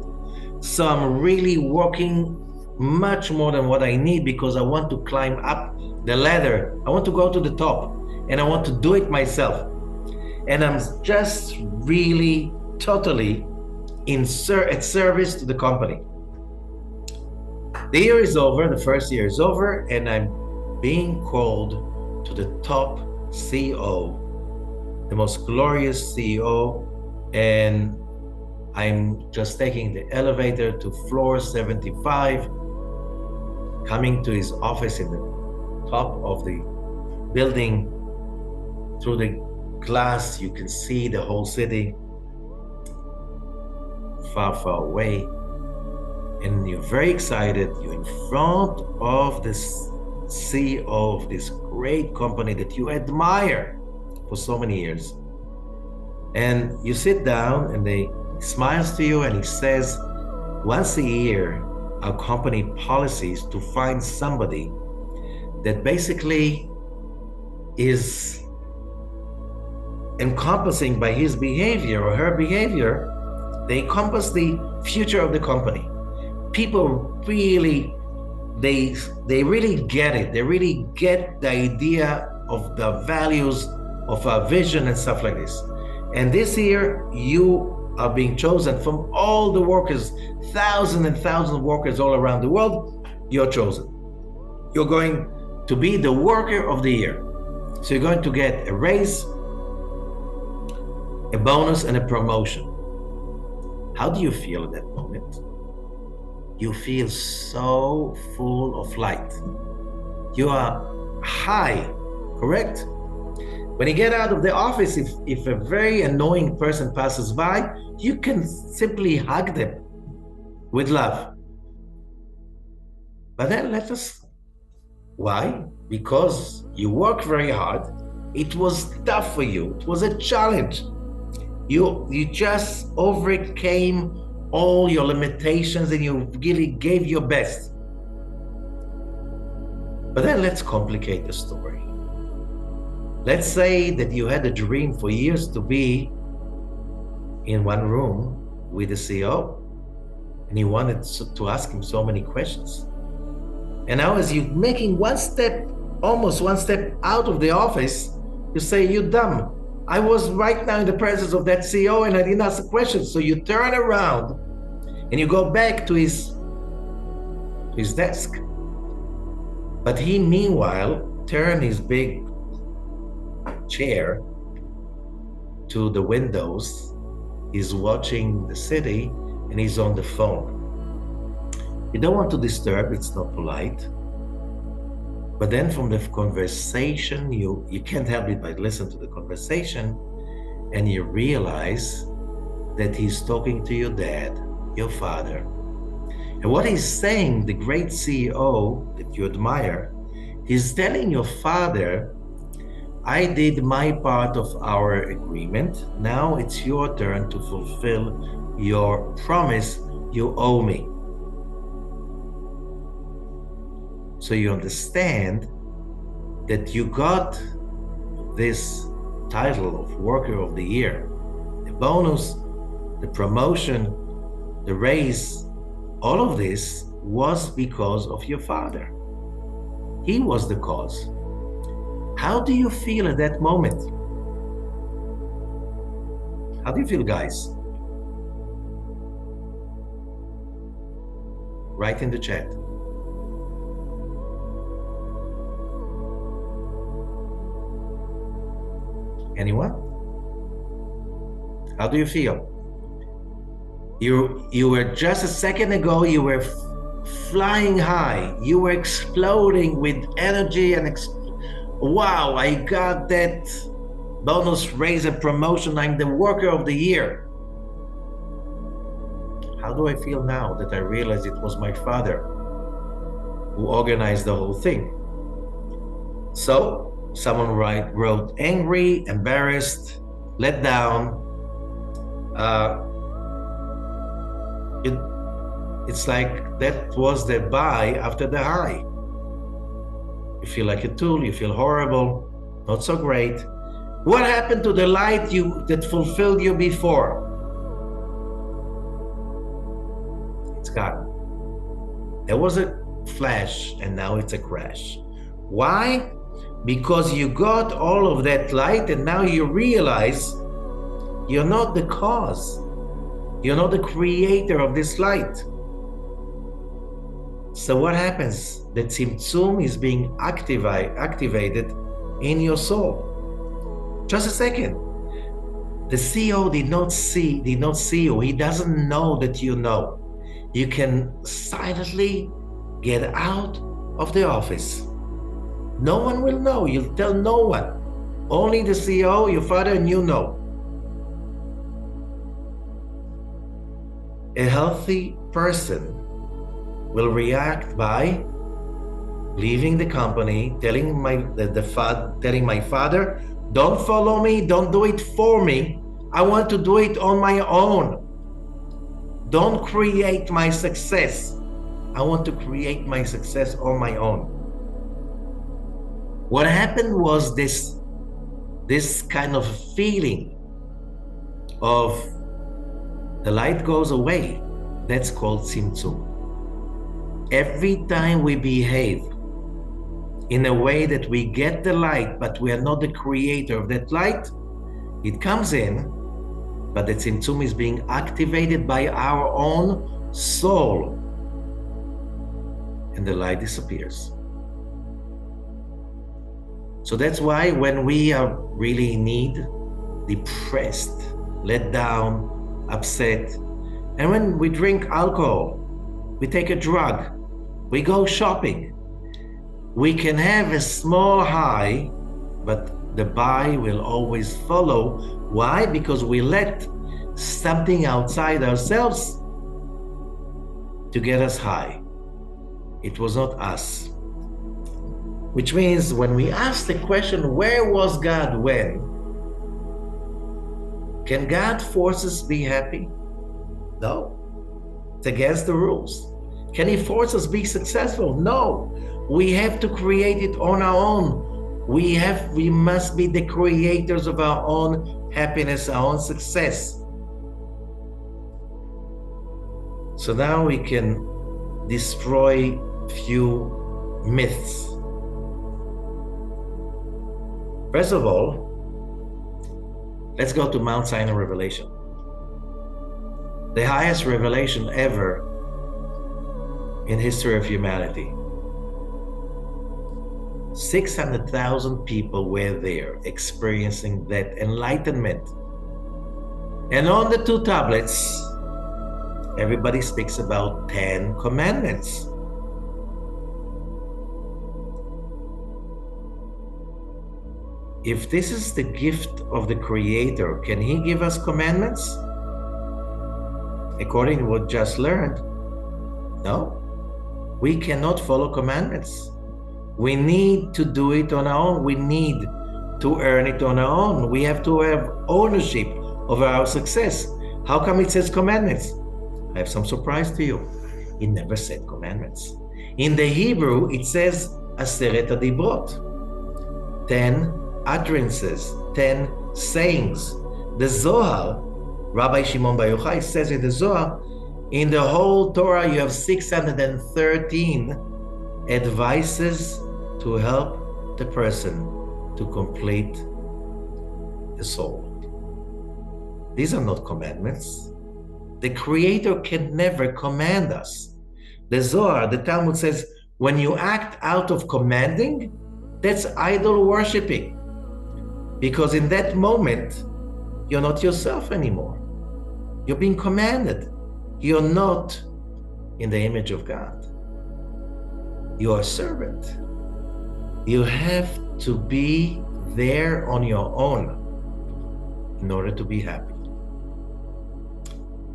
So I'm really working much more than what I need because I want to climb up the ladder. I want to go to the top, and I want to do it myself. And I'm just really totally at service to the company. The year is over, the first year is over, and I'm being called to the top CEO, the most glorious CEO, and I'm just taking the elevator to floor 75, coming to his office in the top of the building. Through the glass, you can see the whole city far, far away. And you're very excited. You're in front of this CEO of this great company that you admire for so many years. And you sit down and he smiles to you and he says, once a year, our company policy is to find somebody that basically is encompassing by his behavior or her behavior, they encompass the future of the company. People really, they really get it. They really get the idea of the values of our vision and stuff like this. And this year, you are being chosen from all the workers, thousands and thousands of workers all around the world. You're chosen. You're going to be the worker of the year. So you're going to get a raise, a bonus, and a promotion. How do you feel at that moment? You feel so full of light. You are high, correct? When you get out of the office, if a very annoying person passes by, you can simply hug them with love. But then why? Because you work very hard. It was tough for you. It was a challenge. You just overcame all your limitations and you really gave your best. But then let's complicate the story. Let's say that you had a dream for years to be in one room with the CEO and you wanted to ask him so many questions. And now as you're making almost one step out of the office, you say, you're dumb. I was right now in the presence of that CEO and I didn't ask a question. So you turn around and you go back to his desk. But he, meanwhile, turned his big chair to the windows. He's watching the city and he's on the phone. You don't want to disturb, it's not polite. But then from the conversation, you can't help it but listen to the conversation, and you realize that he's talking to your dad, your father. And what he's saying, the great CEO that you admire, he's telling your father, I did my part of our agreement. Now it's your turn to fulfill your promise you owe me. So you understand that you got this title of Worker of the Year, the bonus, the promotion, the raise, all of this was because of your father. He was the cause. How do you feel at that moment? How do you feel, guys? Write in the chat. Anyone? How do you feel? You were just a second ago, you were flying high. You were exploding with energy and wow, I got that bonus raise and promotion. I'm the worker of the year. How do I feel now that I realize it was my father who organized the whole thing? So someone wrote angry, embarrassed, let down. It's like that was the buy after the high. You feel like a tool, you feel horrible, not so great. What happened to the light that fulfilled you before? It's gone. There was a flash and now it's a crash. Why? Because you got all of that light and now you realize you're not the cause. You're not the creator of this light. So what happens? The Tzimtzum is being activated in your soul. Just a second. The CEO did not see you. He doesn't know that you know. You can silently get out of the office. No one will know. You'll tell no one. Only the CEO, your father, and you know. A healthy person will react by leaving the company, telling my father, don't follow me, don't do it for me. I want to do it on my own. Don't create my success. I want to create my success on my own. What happened was this kind of feeling of the light goes away. That's called Tzimtzum. Every time we behave in a way that we get the light, but we are not the creator of that light, it comes in, but the Tzimtzum is being activated by our own soul, and the light disappears. So that's why when we are really in need, depressed, let down, upset, and when we drink alcohol, we take a drug, we go shopping, we can have a small high, but the buy will always follow. Why? Because we let something outside ourselves to get us high. It was not us. Which means when we ask the question, where was God when? Can God force us to be happy? No. It's against the rules. Can he force us to be successful? No. We have to create it on our own. We must be the creators of our own happiness, our own success. So now we can destroy few myths. First of all, let's go to Mount Sinai revelation. The highest revelation ever in history of humanity. 600,000 people were there experiencing that enlightenment. And on the 2 tablets, everybody speaks about 10 commandments. If this is the gift of the Creator, can he give us commandments? According to what just learned, no. We cannot follow commandments. We need to do it on our own. We need to earn it on our own. We have to have ownership of our success. How come it says commandments? I have some surprise to you. It never said commandments. In the Hebrew, it says Aseret HaDibrot, 10 utterances, 10 sayings. The Zohar, Rabbi Shimon Bar Yochai says in the Zohar, in the whole Torah you have 613 advices to help the person to complete the soul. These are not commandments. The Creator can never command us. The Zohar, the Talmud says, when you act out of commanding, that's idol worshiping. Because in that moment, you're not yourself anymore. You're being commanded. You're not in the image of God. You are a servant. You have to be there on your own in order to be happy.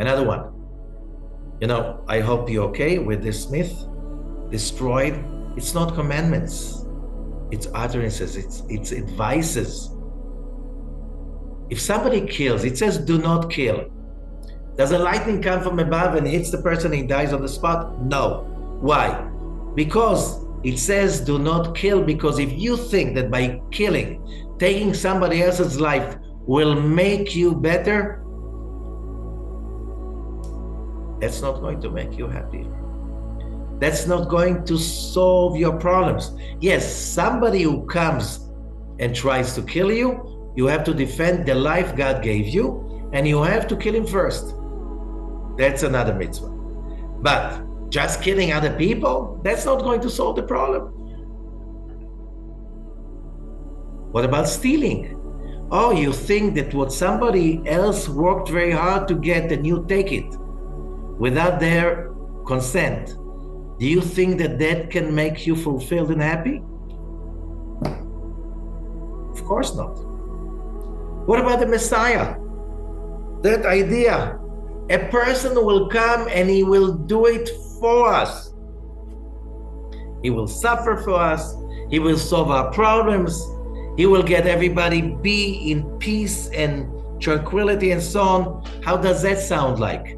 Another one. I hope you're okay with this myth. Destroyed. It's not commandments. It's utterances. It's advices. If somebody kills, it says do not kill. Does a lightning come from above and hits the person and he dies on the spot? No. Why? Because it says do not kill, because if you think that by killing, taking somebody else's life will make you better, that's not going to make you happy. That's not going to solve your problems. Yes, somebody who comes and tries to kill you, you have to defend the life God gave you, and you have to kill him first. That's another mitzvah. But just killing other people, that's not going to solve the problem. What about stealing? Oh, you think that what somebody else worked very hard to get and you take it without their consent. Do you think that that can make you fulfilled and happy? Of course not. What about the Messiah? That idea. A person will come and he will do it for us. He will suffer for us. He will solve our problems. He will get everybody be in peace and tranquility and so on. How does that sound like?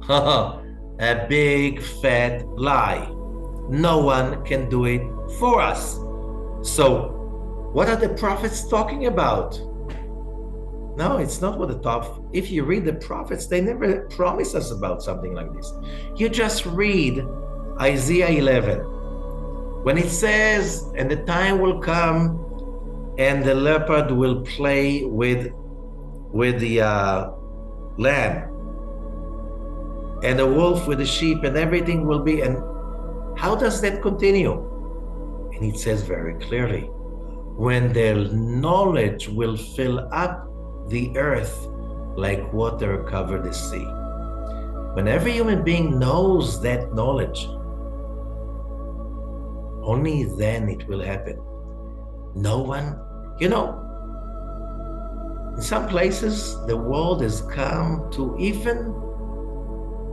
A big fat lie. No one can do it for us. So what are the prophets talking about? No, it's not what the top. If you read the prophets, they never promise us about something like this. You just read Isaiah 11. When it says, and the time will come and the leopard will play with the lamb, and the wolf with the sheep, and everything will be. And how does that continue? And it says very clearly, when their knowledge will fill up the earth like water cover the sea. When every human being knows that knowledge, only then it will happen. No one, in some places, the world has come to even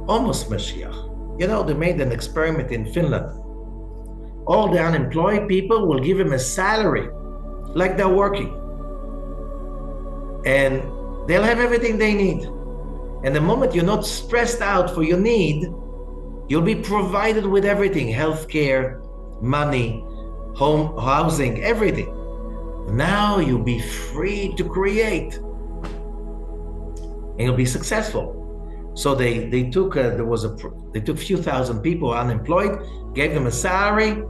almost Mashiach. They made an experiment in Finland. All the unemployed people will give them a salary like they're working. And they'll have everything they need. And the moment you're not stressed out for your need, you'll be provided with everything: healthcare, money, home, housing, everything. Now you'll be free to create, and you'll be successful. So they took they took a few thousand people unemployed, gave them a salary,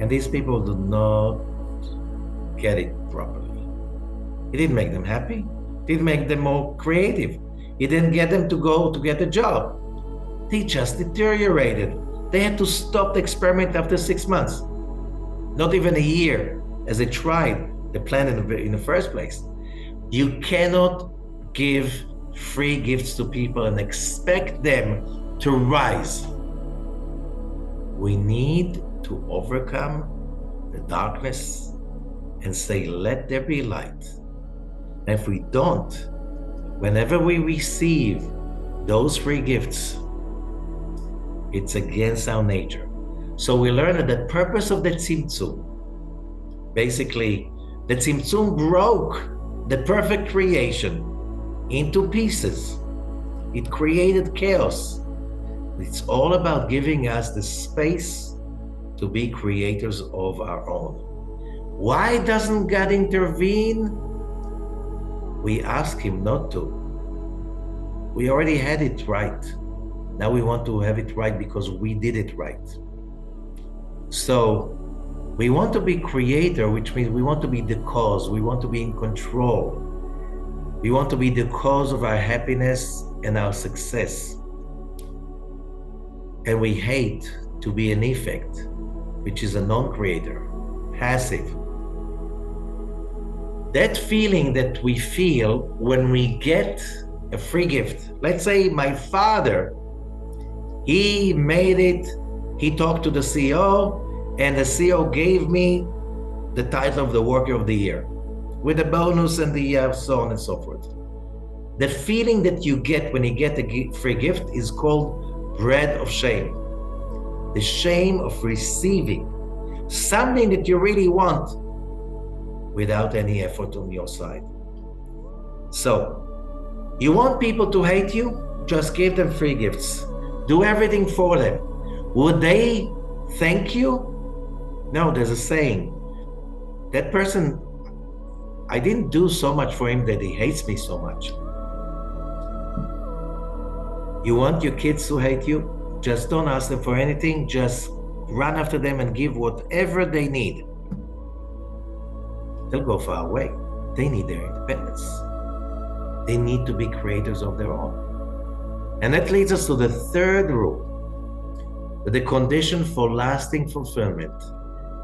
and these people did not get it properly. It didn't make them happy. It didn't make them more creative. It didn't get them to go to get a job. They just deteriorated. They had to stop the experiment after 6 months. Not even a year, as they tried the plan in the first place. You cannot give free gifts to people and expect them to rise. We need to overcome the darkness and say, let there be light. And if we don't, whenever we receive those free gifts, it's against our nature. So we learn that the purpose of the Tzimtzum, basically, the Tzimtzum broke the perfect creation into pieces. It created chaos. It's all about giving us the space to be creators of our own. Why doesn't God intervene? We ask him not to. We already had it right. Now we want to have it right because we did it right. So we want to be creator, which means we want to be the cause. We want to be in control. We want to be the cause of our happiness and our success. And we hate to be an effect, which is a non-creator, passive. That feeling that we feel when we get a free gift. Let's say my father, he made it, he talked to the CEO, and the CEO gave me the title of the Worker of the Year with a bonus and the so on and so forth. The feeling that you get when you get a free gift is called bread of shame. The shame of receiving something that you really want without any effort on your side. So, you want people to hate you? Just give them free gifts. Do everything for them. Would they thank you? No, there's a saying. That person, I didn't do so much for him that he hates me so much. You want your kids to hate you? Just don't ask them for anything. Just run after them and give whatever they need. They'll go far away. They need their independence. They need to be creators of their own. And that leads us to the third rule. The condition for lasting fulfillment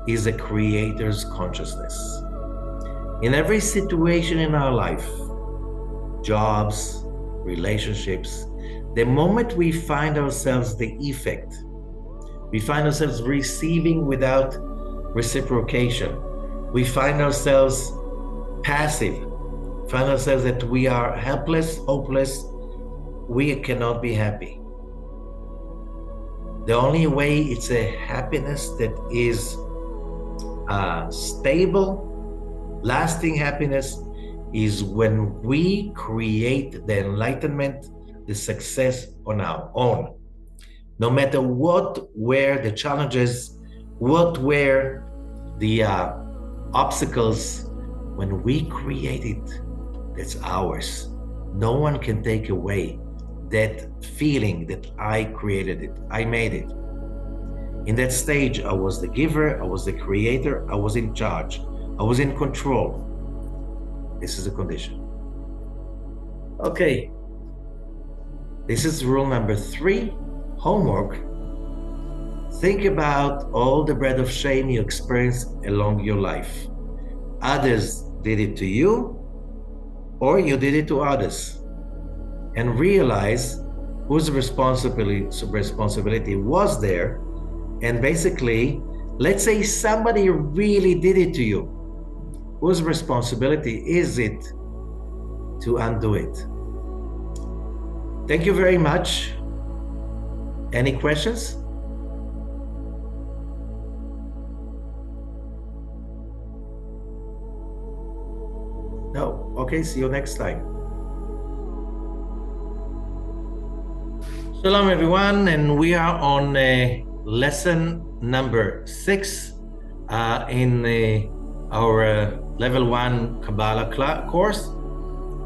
is a creator's consciousness. In every situation in our life, jobs, relationships, the moment we find ourselves the effect, we find ourselves receiving without reciprocation, we find ourselves passive, find ourselves that we are helpless, hopeless, we cannot be happy. The only way it's a happiness that is stable, lasting happiness is when we create the enlightenment, the success on our own. No matter what were the challenges, what were the obstacles, when we create it, that's ours. No one can take away that feeling that I created it, I made it. In that stage, I was the giver, I was the creator, I was in charge, I was in control. This is a condition. Okay, this is rule number 3, homework. Think about all the bread of shame you experienced along your life. Others did it to you, or you did it to others. And realize whose responsibility was there. And basically, let's say somebody really did it to you. Whose responsibility is it to undo it? Thank you very much. Any questions? No? Okay, see you next time. Shalom everyone, and we are on lesson number 6 in our level 1 Kabbalah course.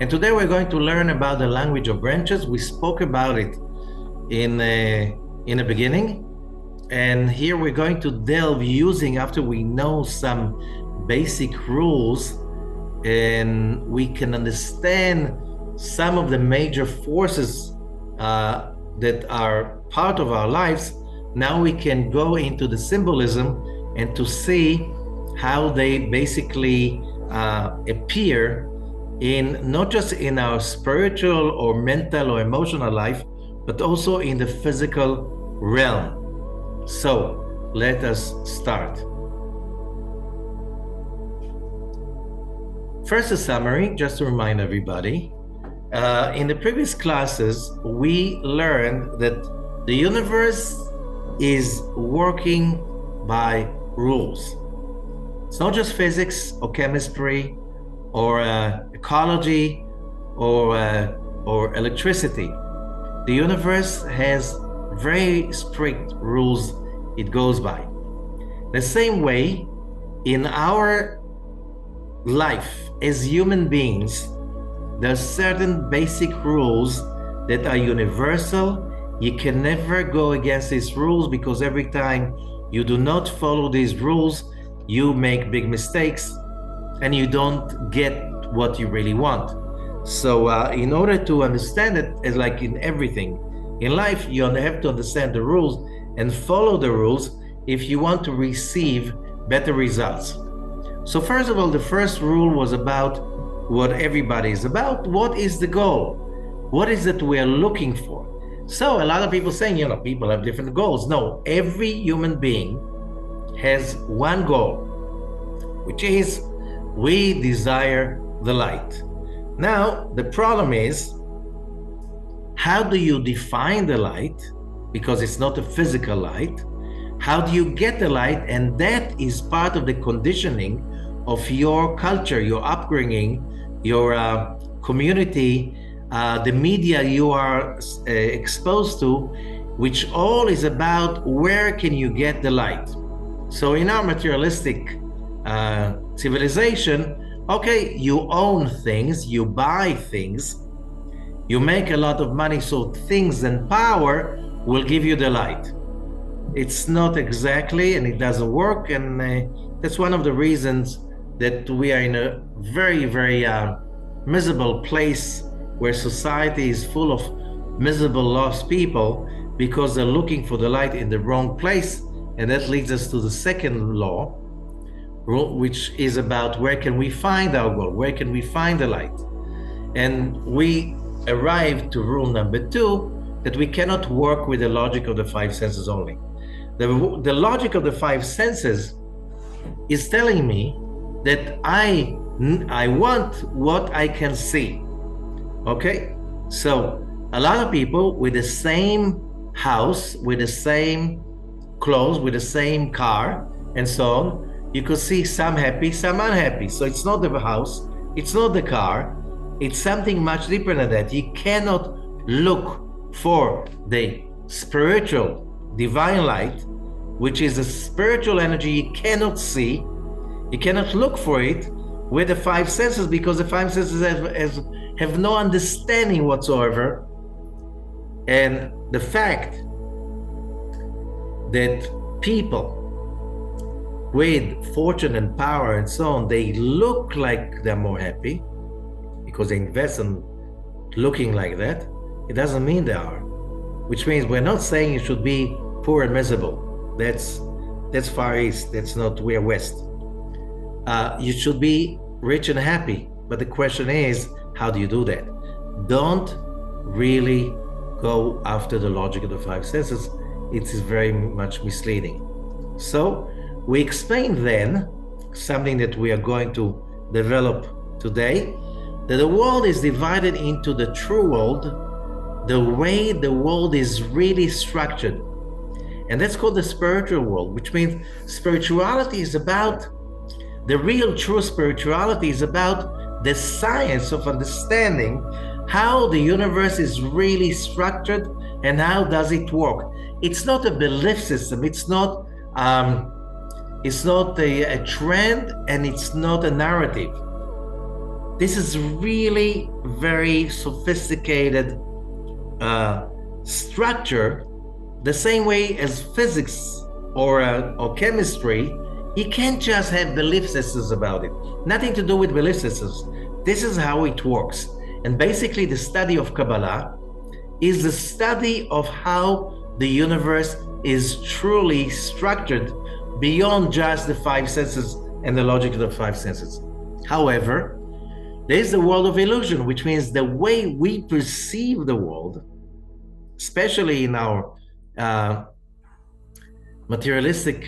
And today we're going to learn about the language of branches. We spoke about it in the beginning, and here we're going to delve using, after we know some basic rules and we can understand some of the major forces that are part of our lives. Now we can go into the symbolism and to see how they basically appear in not just in our spiritual or mental or emotional life, but also in the physical realm. So let us start. First, a summary, just to remind everybody. In the previous classes, we learned that the universe is working by rules. It's not just physics or chemistry or ecology or electricity. The universe has very strict rules it goes by. The same way, in our life as human beings, there are certain basic rules that are universal. You can never go against these rules, because every time you do not follow these rules, you make big mistakes and you don't get what you really want. So in order to understand it, as like in everything in life, you have to understand the rules and follow the rules if you want to receive better results. So first of all, the first rule was about what everybody is about. What is the goal? What is it we are looking for? So a lot of people saying, people have different goals. No, every human being has one goal, which is we desire the light. Now, the problem is, how do you define the light? Because it's not a physical light. How do you get the light? And that is part of the conditioning of your culture, your upbringing, your community, the media you are exposed to, which all is about where can you get the light. So in our materialistic civilization, okay, you own things, you buy things, you make a lot of money, so things and power will give you the light. It's not exactly, and it doesn't work, and that's one of the reasons that we are in a very, very miserable place where society is full of miserable, lost people, because they're looking for the light in the wrong place. And that leads us to the second law, which is about where can we find our goal, where can we find the light. And we arrived to rule number 2, that we cannot work with the logic of the 5 senses only. The logic of the 5 senses is telling me that I want what I can see. Okay, so a lot of people with the same house, with the same clothes, with the same car, and so on, you could see some happy, some unhappy. So it's not the house, it's not the car, it's something much deeper than that. You cannot look for the spiritual divine light, which is a spiritual energy you cannot see. You cannot look for it with the 5 senses, because the 5 senses have no understanding whatsoever. And the fact that people with fortune and power and so on, they look like they're more happy because they invest in looking like that, it doesn't mean they are. Which means we're not saying you should be poor and miserable. That's Far East, that's not, we're West. You should be rich and happy, but the question is, how do you do that? Don't really go after the logic of the 5 senses. It is very much misleading. So we explained then something that we are going to develop today, that the world is divided into the true world, the way the world is really structured. And that's called the spiritual world, which means spirituality is about, the real true spirituality is about the science of understanding how the universe is really structured and how does it work. It's not a belief system, it's not a trend, and it's not a narrative. This is really very sophisticated structure, the same way as physics or chemistry. You can't just have belief systems about it. Nothing to do with belief systems. This is how it works. And basically the study of Kabbalah is the study of how the universe is truly structured beyond just the 5 senses and the logic of the 5 senses. However, there is the world of illusion, which means the way we perceive the world, especially in our materialistic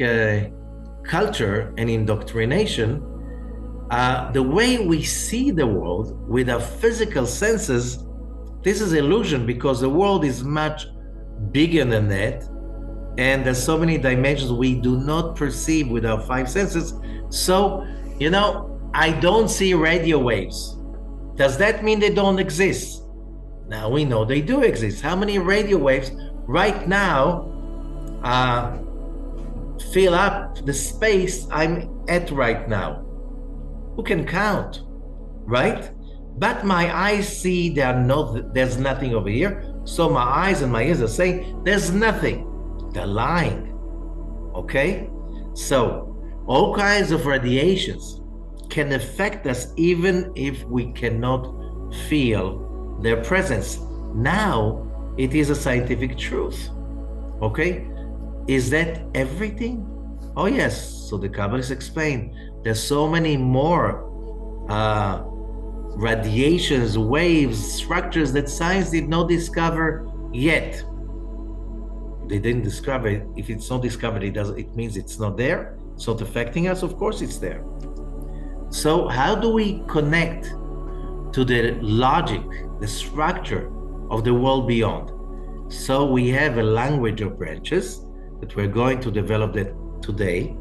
culture and indoctrination, the way we see the world with our physical senses, this is illusion, because the world is much bigger than that, and there's so many dimensions we do not perceive with our 5 senses. So, I don't see radio waves. Does that mean they don't exist? Now we know they do exist. How many radio waves right now fill up the space I'm at right now? Who can count, right? But my eyes see there's nothing over here. So my eyes and my ears are saying there's nothing. They're lying, okay? So all kinds of radiations can affect us even if we cannot feel their presence. Now it is a scientific truth, okay? Is that everything? Oh yes, so the Kabbalists explain There's so many more radiations, waves, structures that science did not discover yet. They didn't discover it. If it's not discovered, it means it's not there. It's not affecting us. Of course it's there. So how do we connect to the logic, the structure of the world beyond? So we have a language of branches that we're going to develop that today,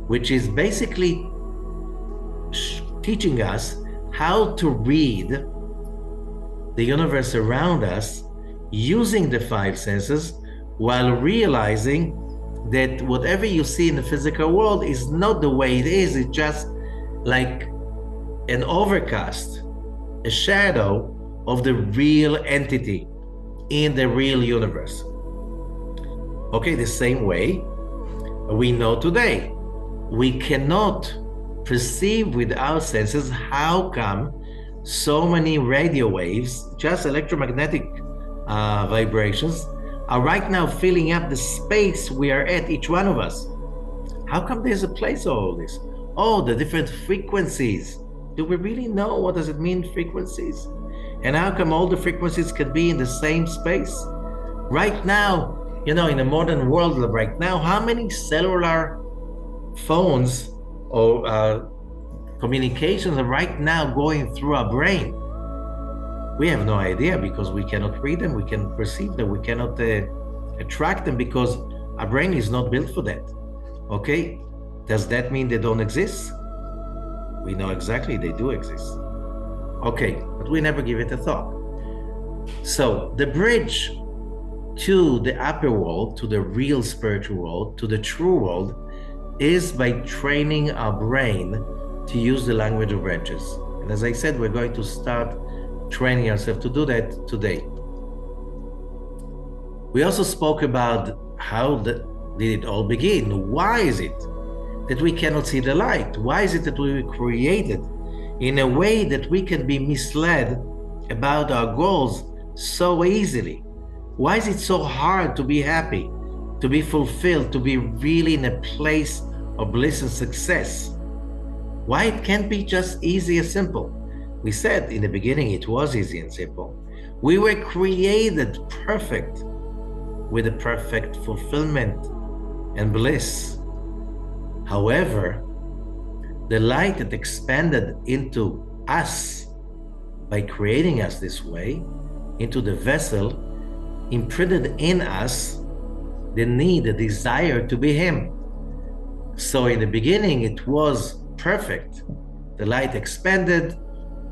which is basically teaching us how to read the universe around us using the five senses, while realizing that whatever you see in the physical world is not the way it is. It's just like an overcast, a shadow of the real entity in the real universe. Okay, the same way we know today. We cannot perceive with our senses how come so many radio waves, just electromagnetic vibrations, are right now filling up the space we are at, each one of us. How come there's a place for all this? Oh, the different frequencies. Do we really know what does it mean, frequencies? And how come all the frequencies can be in the same space? Right now, in the modern world right now, how many cellular phones or communications are right now going through our brain? We have no idea, because we cannot read them, we can perceive them, we cannot attract them, because our brain is not built for that. Okay, does that mean they don't exist? We know exactly they do exist. Okay, but we never give it a thought. So the bridge to the upper world, to the real spiritual world, to the true world, is by training our brain to use the language of branches. And as I said, we're going to start training ourselves to do that today. We also spoke about how did it all begin? Why is it that we cannot see the light? Why is it that we were created in a way that we can be misled about our goals so easily? Why is it so hard to be happy, to be fulfilled, to be really in a place of bliss and success? Why it can't be just easy and simple? We said in the beginning it was easy and simple. We were created perfect, with a perfect fulfillment and bliss. However, the light that expanded into us by creating us this way, into the vessel, imprinted in us the need, the desire to be Him. So in the beginning, it was perfect. The light expanded,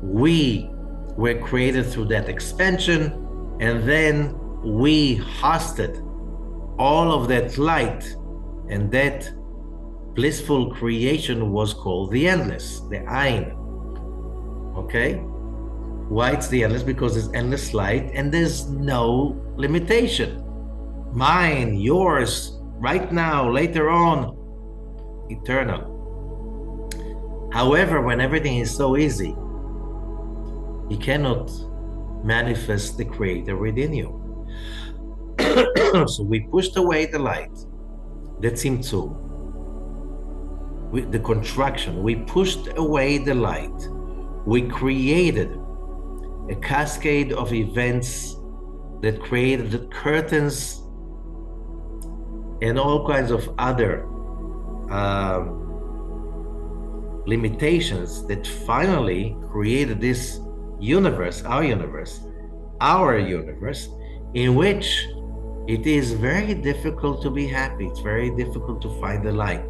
we were created through that expansion, and then we hosted all of that light, and that blissful creation was called the endless, the Ein. Okay? Why it's the endless? Because there's endless light and there's no limitation. Mine, yours, right now, later on, eternal. However, when everything is so easy, you cannot manifest the Creator within you. So we pushed away the light, the tzimtzum, with the contraction. We pushed away the light. We created a cascade of events that created the curtains and all kinds of other limitations that finally created this universe, our universe, in which it is very difficult to be happy. It's very difficult to find the light.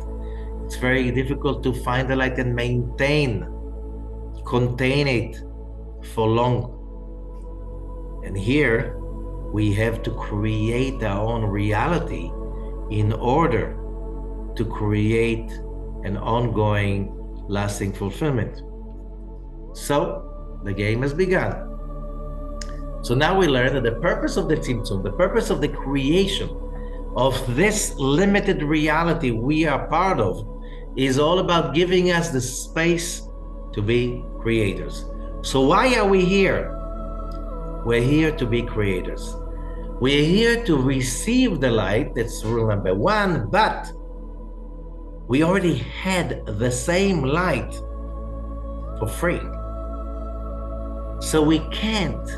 It's very difficult to find the light and contain it for long. And here we have to create our own reality in order to create an ongoing, lasting fulfillment. So the game has begun. So now we learn that the purpose of the tzimtzum, the purpose of the creation of this limited reality we are part of, is all about giving us the space to be creators. So why are we here? We're here to be creators. We're here to receive the light. That's rule number one, but We already had the same light for free. So we can't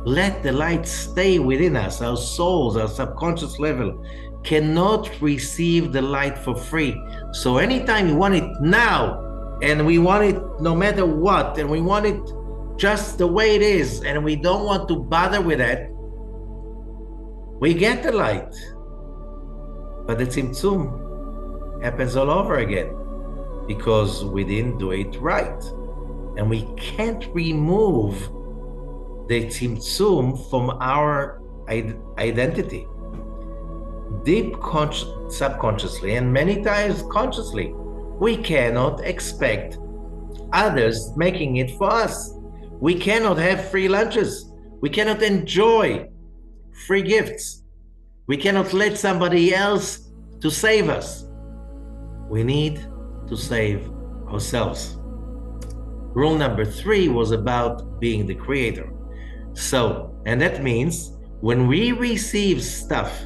let the light stay within us. Our souls, our subconscious level cannot receive the light for free. So anytime we want it now, and we want it no matter what, and we want it just the way it is, and we don't want to bother with that, we get the light. But the tzimtzum happens all over again because we didn't do it right. And we can't remove the tzimtzum from our identity. Deep subconsciously, and many times consciously, we cannot expect others making it for us. We cannot have free lunches. We cannot enjoy free gifts. We cannot let somebody else to save us. We need to save ourselves. Rule number 3 was about being the creator. So, and that means when we receive stuff,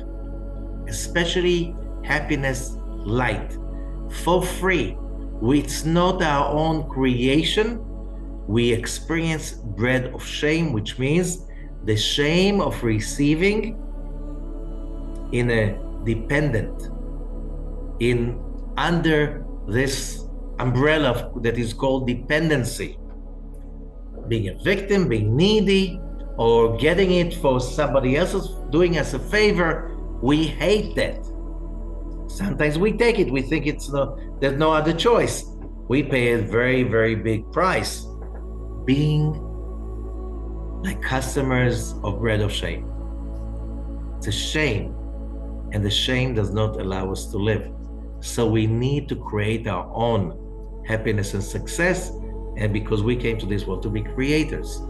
especially happiness, light, for free, it's not our own creation, we experience bread of shame, which means the shame of receiving in a dependent, in under this umbrella that is called dependency. Being a victim, being needy, or getting it for somebody else's, doing us a favor, we hate that. Sometimes we take it, we think there's no other choice. We pay a very, very big price being like customers of bread of shame. It's a shame, and the shame does not allow us to live. So we need to create our own happiness and success, and because we came to this world to be creators.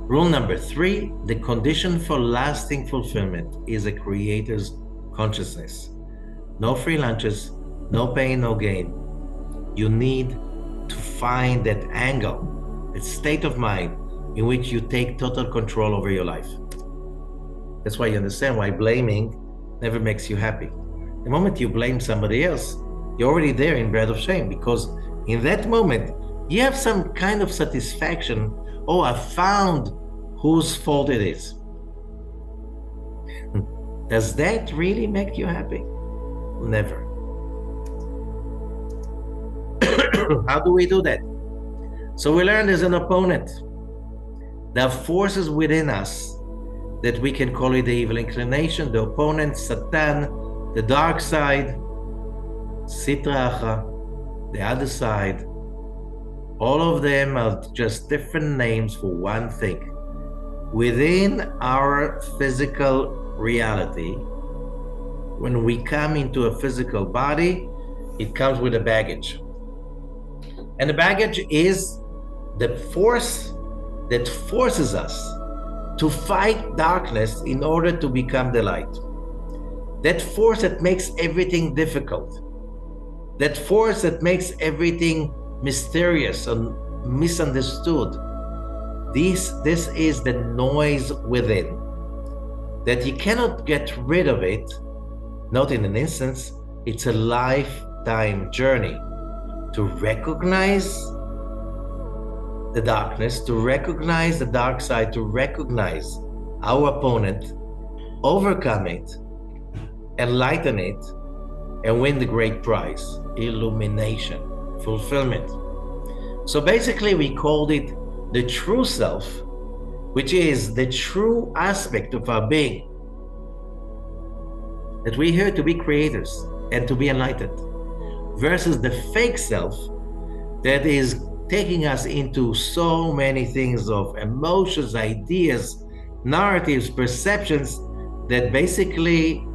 Rule number 3, the condition for lasting fulfillment is a creator's consciousness. No free lunches, no pain, no gain. You need to find that angle, that state of mind in which you take total control over your life. That's why you understand why blaming never makes you happy. The moment you blame somebody else, you're already there in bread of shame, because in that moment, you have some kind of satisfaction. Oh, I found whose fault it is. Does that really make you happy? Never. How do we do that? So we learn there's an opponent. There are forces within us that we can call it the evil inclination, the opponent, Satan, the dark side, Sitra Achra, the other side. All of them are just different names for one thing. Within our physical reality, when we come into a physical body, it comes with a baggage. And the baggage is the force that forces us to fight darkness in order to become the light. That force that makes everything difficult. That force that makes everything mysterious and misunderstood. This is the noise within, that you cannot get rid of it, not in an instance. It's a lifetime journey to recognize the darkness, to recognize the dark side, to recognize our opponent, overcome it, enlighten it, and win the great prize, illumination, fulfillment. So basically we called it the true self, which is the true aspect of our being, that we're here to be creators and to be enlightened, versus the fake self that is taking us into so many things of emotions, ideas, narratives, perceptions that basically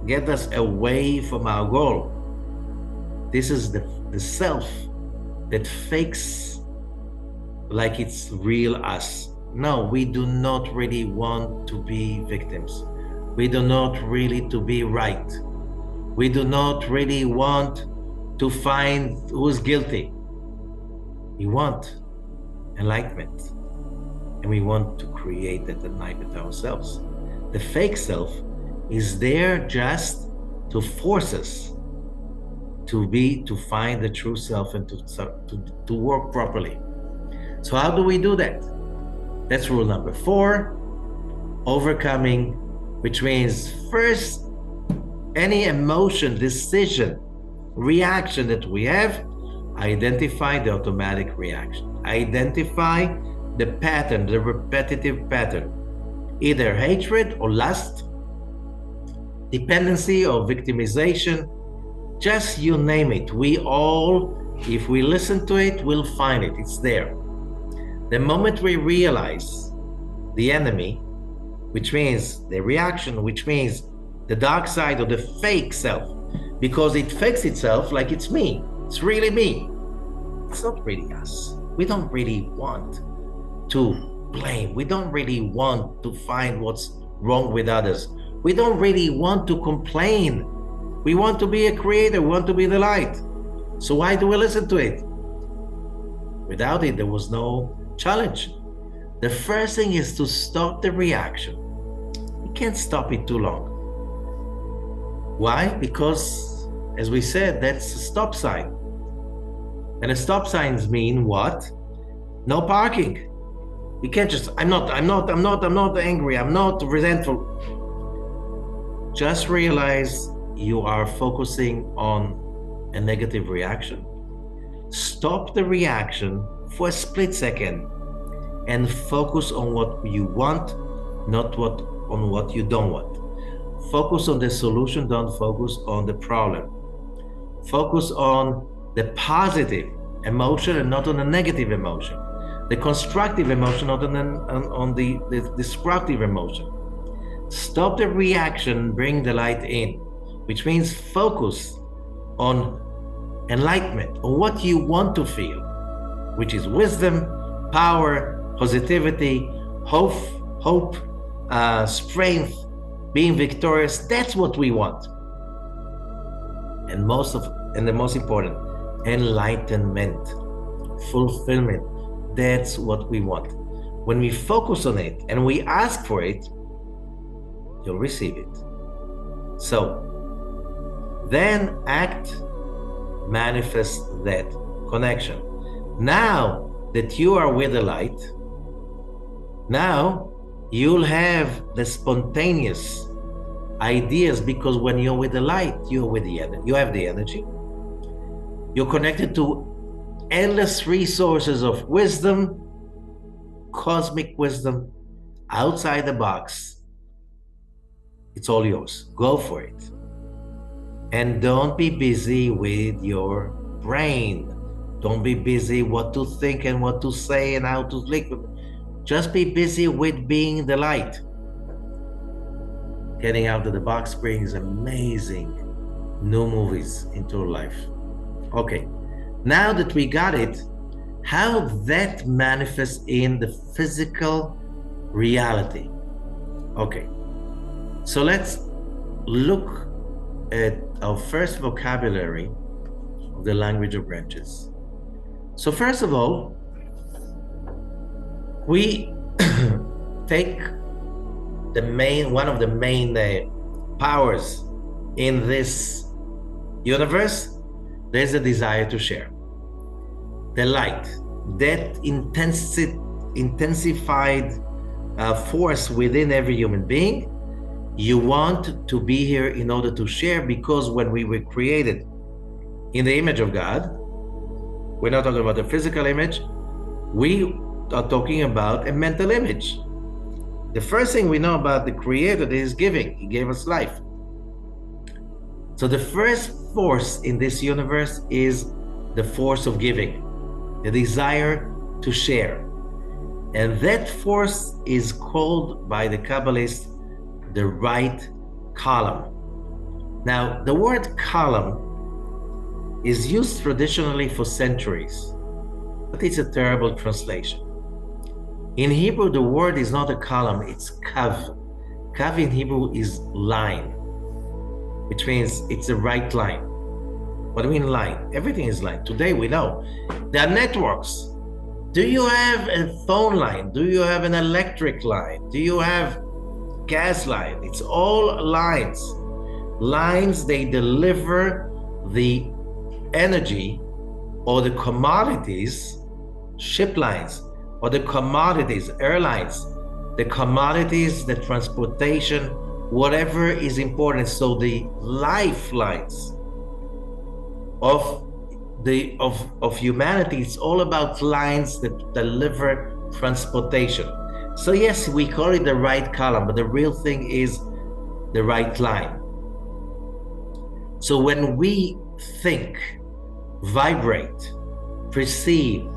get us away from our goal. This is the self that fakes like it's real us. No, we do not really want to be victims. We do not really to be right. We do not really want to find who's guilty. We want enlightenment, and we want to create that enlightenment ourselves. The fake self is there just to force us to find the true self and to work properly. So how do we do that? That's rule number 4, overcoming, which means first, any emotion, decision, reaction that we have, identify the automatic reaction. Identify the pattern, the repetitive pattern, either hatred or lust, dependency or victimization, just you name it. We all, if we listen to it, we'll find it. It's there. The moment we realize the enemy, which means the reaction, which means the dark side or the fake self, because it fakes itself like it's me. It's really me. It's not really us. We don't really want to blame. We don't really want to find what's wrong with others. We don't really want to complain. We want to be a creator. We want to be the light. So why do we listen to it? Without it, there was no challenge. The first thing is to stop the reaction. You can't stop it too long. Why? Because, as we said, that's a stop sign. And a stop signs mean what? No parking. You can't just, I'm not angry, I'm not resentful. Just realize you are focusing on a negative reaction. Stop the reaction for a split second and focus on what you want, not on what you don't want. Focus on the solution, don't focus on the problem. Focus on the positive emotion and not on the negative emotion. The constructive emotion, not on the destructive emotion. Stop the reaction, bring the light in, which means focus on enlightenment, on what you want to feel, which is wisdom, power, positivity, hope, strength, being victorious. That's what we want. And the most important, enlightenment, fulfillment. That's what we want. When we focus on it and we ask for it, you'll receive it. So then act, manifest that connection. Now that you are with the light, now you'll have the spontaneous ideas, because when you're with the light, you're with the energy. You have the energy. You're connected to endless resources of wisdom, cosmic wisdom, outside the box. It's all yours. Go for it. And don't be busy with your brain. Don't be busy what to think and what to say and how to think. Just be busy with being the light. Getting out of the box brings amazing new movies into your life. Okay, now that we got it, how that manifests in the physical reality. Okay, so let's look at our first vocabulary of the language of branches. So first of all, we take one of the main powers in this universe. There's a desire to share. The light, that intensified force within every human being. You want to be here in order to share, because when we were created in the image of God, we're not talking about the physical image, we are talking about a mental image. The first thing we know about the Creator is giving. He gave us life. So the first force in this universe is the force of giving, the desire to share. And that force is called by the Kabbalists the right column. Now, the word column is used traditionally for centuries, but it's a terrible translation. In Hebrew, the word is not a column, it's kav. Kav in Hebrew is line, which means it's a right line. What do you mean line? Everything is line. Today we know there are networks. Do you have a phone line? Do you have an electric line? Do you have gas line? It's all lines. Lines, they deliver the energy or the commodities, ship lines, or the commodities, airlines, the commodities, the transportation, whatever is important. So the lifelines of humanity, it's all about lines that deliver transportation. So yes, we call it the right column, but the real thing is the right line. So when we think, vibrate, perceive,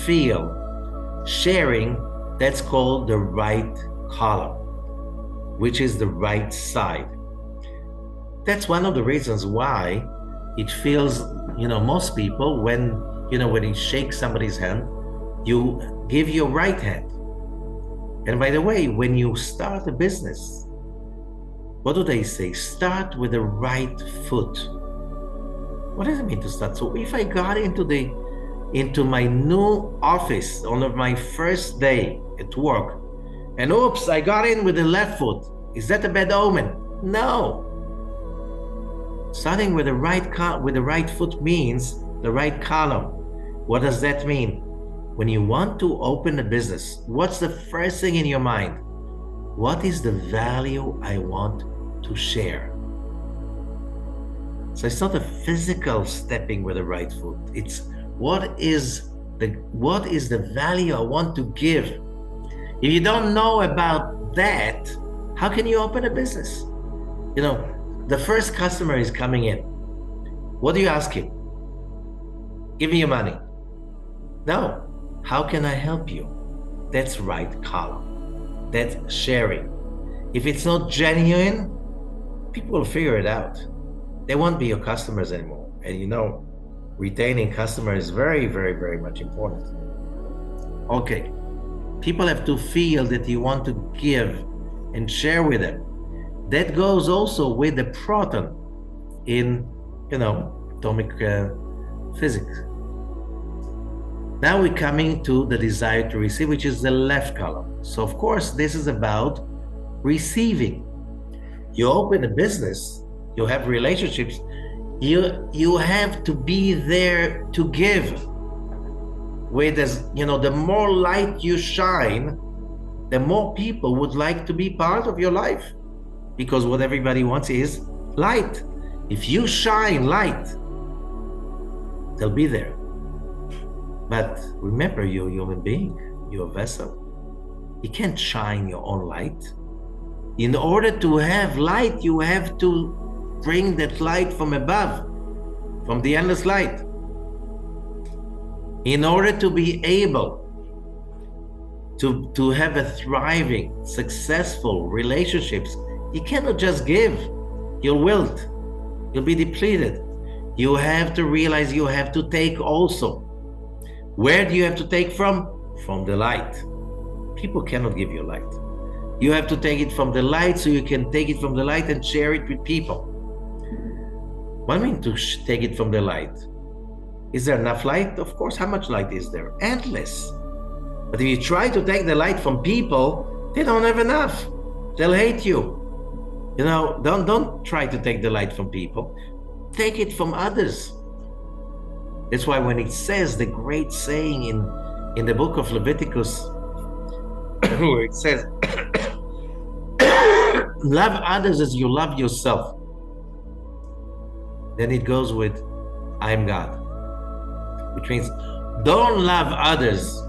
feel, sharing, that's called the right column, which is the right side. That's one of the reasons why it feels, most people, when you shake somebody's hand, you give your right hand. And by the way, when you start a business, what do they say? Start with the right foot. What does it mean to start? So if I got into my new office on my first day at work, and oops, I got in with the left foot, is that a bad omen? No. Starting with the right foot means the right column. What does that mean? When you want to open a business, what's the first thing in your mind? What is the value I want to share? So it's not a physical stepping with the right foot. It's what is the value I want to give? If you don't know about that, how can you open a business? The first customer is coming in. What do you ask him? Give me your money. No. How can I help you? That's right column. That's sharing. If it's not genuine, people will figure it out. They won't be your customers anymore. And retaining customers is very, very, very much important. Okay. People have to feel that you want to give and share with them. That goes also with the proton in, atomic physics. Now we're coming to the desire to receive, which is the left column. So of course, this is about receiving. You open a business, you have relationships, you have to be there to give. The more light you shine, the more people would like to be part of your life. Because what everybody wants is light. If you shine light, they'll be there. But remember, you're a human being, you're a vessel. You can't shine your own light. In order to have light, you have to bring that light from above, from the endless light. In order to be able to have a thriving, successful relationships, you cannot just give. You'll wilt. You'll be depleted. You have to realize you have to take also. Where do you have to take from? From the light. People cannot give you light. You have to take it from the light so you can take it from the light and share it with people. What do you mean to take it from the light? Is there enough light? Of course. How much light is there? Endless. But if you try to take the light from people, they don't have enough. They'll hate you. Don't try to take the light from people. Take it from others. That's why when it says the great saying in the book of Leviticus, where it says, love others as you love yourself. Then it goes with, I'm God. Which means, don't love others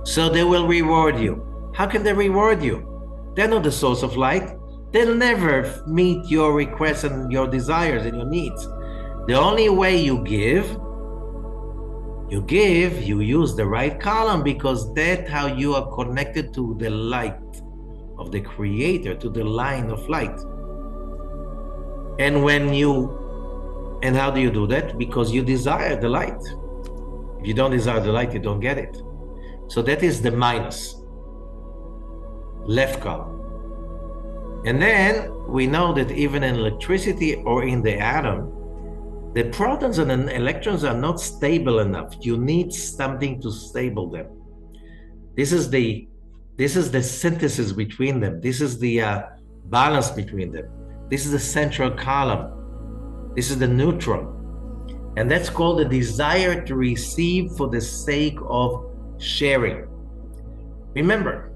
so they will reward you. How can they reward you? They're not the source of light. They'll never meet your requests and your desires and your needs. The only way you use the right column, because that's how you are connected to the light of the Creator, to the line of light. And how do you do that? Because you desire the light. If you don't desire the light, you don't get it. So that is the minus, left column. And then we know that even in electricity or in the atom, the protons and electrons are not stable enough. You need something to stable them. This is the synthesis between them. This is the balance between them. This is the central column. This is the neutron. And that's called the desire to receive for the sake of sharing. Remember,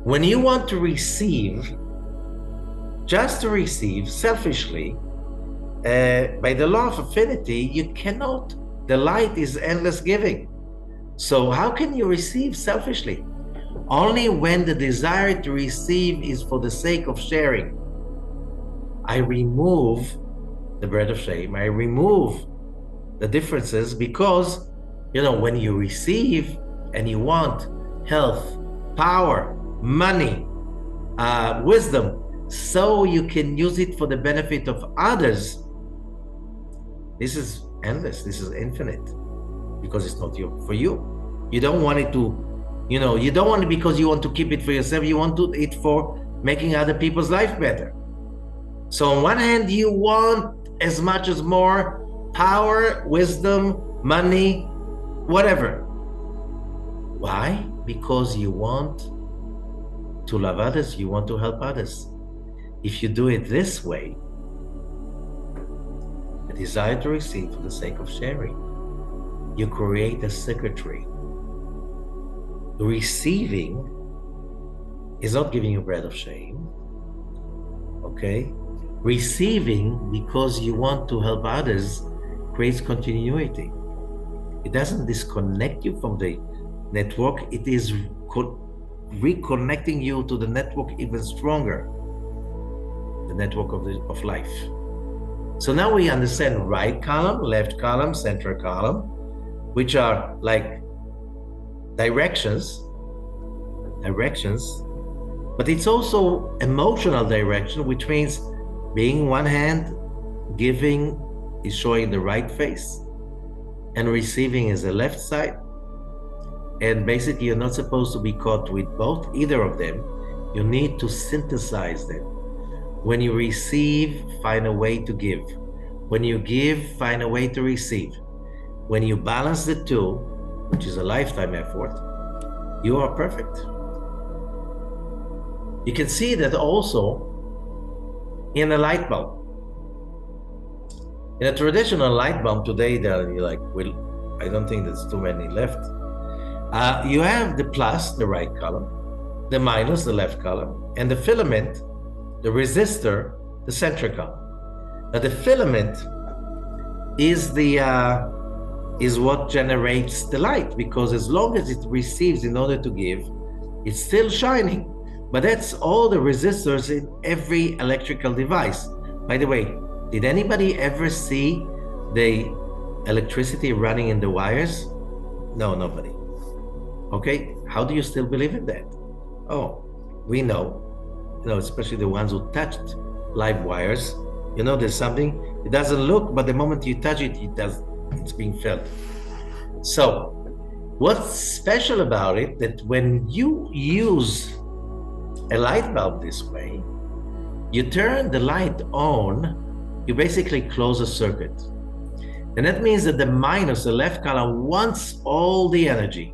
when you want to receive, just to receive selfishly, by the law of affinity, you cannot. The light is endless giving. So how can you receive selfishly? Only when the desire to receive is for the sake of sharing. I remove the bread of shame. I remove the differences because, when you receive and you want health, power, money, wisdom, so you can use it for the benefit of others, this is endless, this is infinite, because it's not for you. You don't want it to, you don't want it because you want to keep it for yourself. You want it for making other people's life better. So on one hand, you want as much as more power, wisdom, money, whatever. Why? Because you want to love others, you want to help others. If you do it this way, the desire to receive for the sake of sharing, you create a circuitry. Receiving is not giving you bread of shame, okay? Receiving because you want to help others creates continuity. It doesn't disconnect you from the network. It is reconnecting you to the network even stronger, the network of life. So now we understand right column, left column, central column, which are like directions, but it's also emotional direction, which means being one hand, giving is showing the right face, and receiving is the left side. And basically, you're not supposed to be caught with either of them. You need to synthesize them. When you receive, find a way to give. When you give, find a way to receive. When you balance the two, which is a lifetime effort, you are perfect. You can see that also in a light bulb. In a traditional light bulb today, I don't think there's too many left. You have the plus, the right column, the minus, the left column, and the filament, the resistor, the central column. Now the filament is what generates the light, because as long as it receives in order to give, it's still shining. But that's all the resistors in every electrical device. By the way, did anybody ever see the electricity running in the wires? No, nobody. Okay, how do you still believe in that? Oh, we know, especially the ones who touched live wires, there's something, it doesn't look, but the moment you touch it, it's being felt. So what's special about it, that when you use a light bulb this way, you turn the light on, you basically close a circuit. And that means that the minus, the left column, wants all the energy.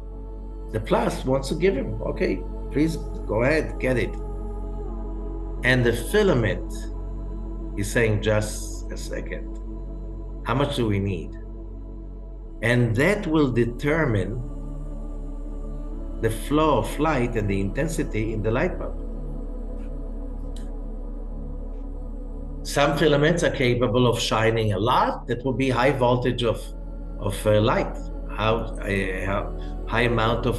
The plus wants to give him, okay, please go ahead, get it. And the filament is saying, just a second, how much do we need? And that will determine the flow of light and the intensity in the light bulb. Some filaments are capable of shining a lot. That will be high voltage of light, high amount of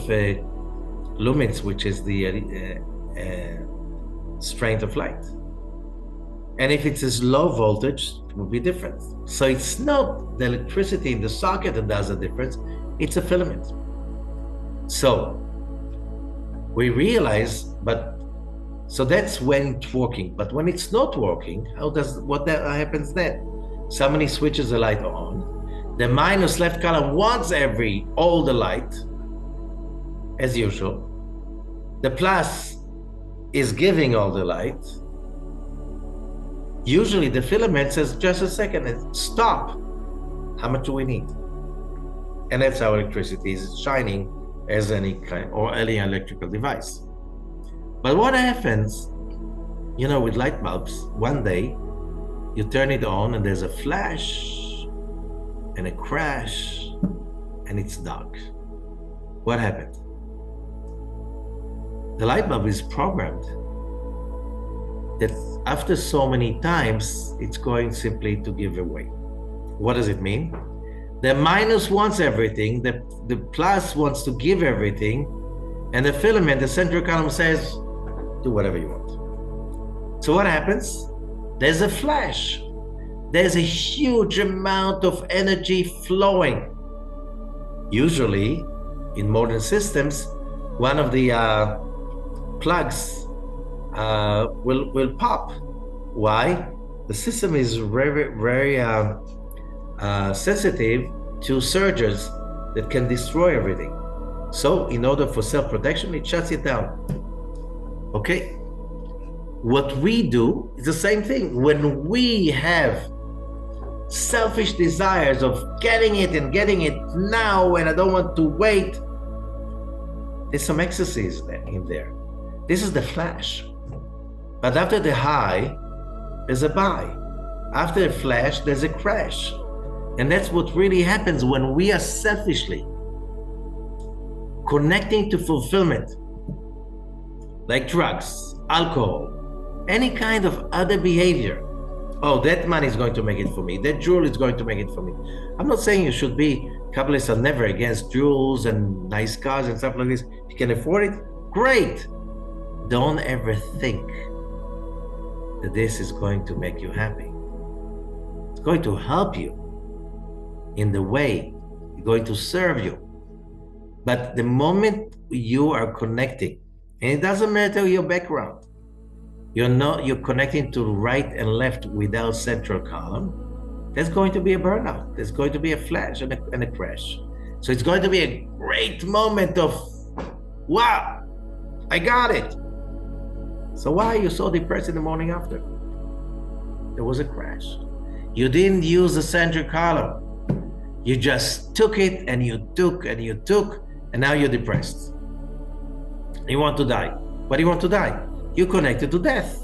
lumens, which is the strength of light. And if it's as low voltage, it will be different. So it's not the electricity in the socket that does the difference, it's a filament. So we realize, so that's when it's working. But when it's not working, what happens then? Somebody switches the light on. The minus left column wants all the light, as usual. The plus is giving all the light. Usually the filament says, just a second, and stop. How much do we need? And that's how electricity is shining as any electrical device. But what happens, with light bulbs, one day you turn it on and there's a flash, and a crash, and it's dark. What happened? The light bulb is programmed that after so many times, it's going simply to give away. What does it mean? The minus wants everything, the plus wants to give everything, and the filament, the central column says, do whatever you want. So what happens? There's a flash. There's a huge amount of energy flowing. Usually, in modern systems, one of the plugs will pop. Why? The system is very sensitive to surges that can destroy everything. So in order for self-protection, it shuts it down. Okay? What we do is the same thing. When we have selfish desires of getting it now, and I don't want to wait, there's some excesses in there. This is the flash. But after the high, there's a buy. After the flash, there's a crash. And that's what really happens when we are selfishly connecting to fulfillment, like drugs, alcohol, any kind of other behavior. Oh, that money is going to make it for me. That jewel is going to make it for me. I'm not saying you should be, Kabbalists are never against jewels and nice cars and stuff like this. If you can afford it, great. Don't ever think that this is going to make you happy. It's going to help you in the way, it's going to serve you. But the moment you are connecting, and it doesn't matter your background, you're connecting to right and left without central column, there's going to be a burnout. There's going to be a flash and a crash. So it's going to be a great moment of, wow, I got it. So why are you so depressed in the morning after? There was a crash. You didn't use the central column. You just took it and you took and you took, and now you're depressed. You want to die. Why do you want to die? You're connected to death,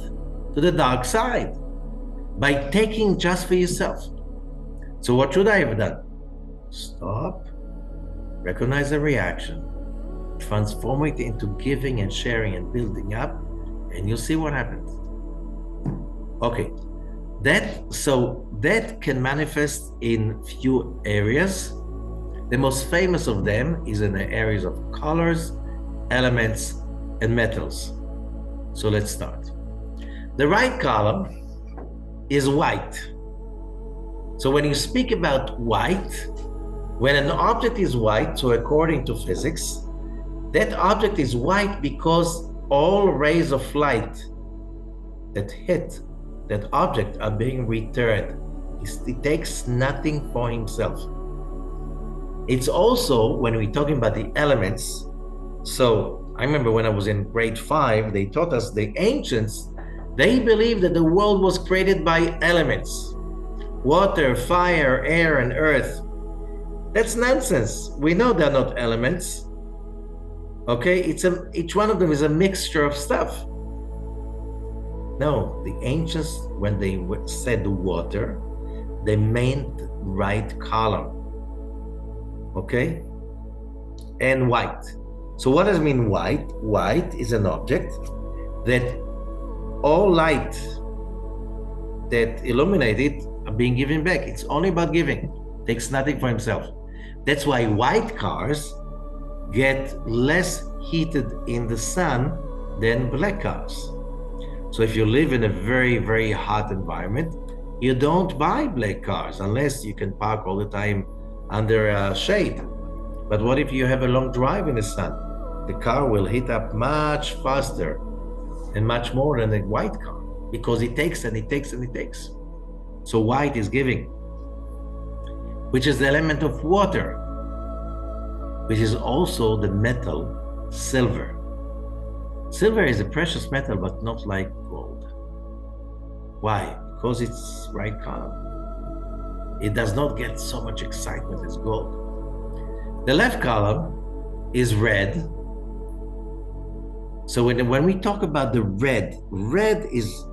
to the dark side, by taking just for yourself. So what should I have done? Stop, recognize the reaction, transform it into giving and sharing and building up, and you'll see what happens. Okay, that can manifest in few areas. The most famous of them is in the areas of colors, elements, and metals. So let's start. The right column is white. So when you speak about white, when an object is white, so according to physics, that object is white because all rays of light that hit that object are being returned. It takes nothing for himself. It's also, when we're talking about the elements, so I remember when I was in grade 5, they taught us the ancients, they believed that the world was created by elements. Water, fire, air, and earth. That's nonsense. We know they're not elements. Okay, each one of them is a mixture of stuff. No, the ancients, when they said water, they meant right column. Okay? And white. So what does it mean white? White is an object that all light that illuminate it are being given back. It's only about giving. Takes nothing for himself. That's why white cars get less heated in the sun than black cars. So if you live in a very, very hot environment, you don't buy black cars unless you can park all the time under shade. But what if you have a long drive in the sun? The car will heat up much faster and much more than a white car because it takes and it takes and it takes. So white is giving, which is the element of water, which is also the metal silver. Silver is a precious metal, but not like gold. Why? Because it's right column. It does not get so much excitement as gold. The left column is red. So when we talk about the red is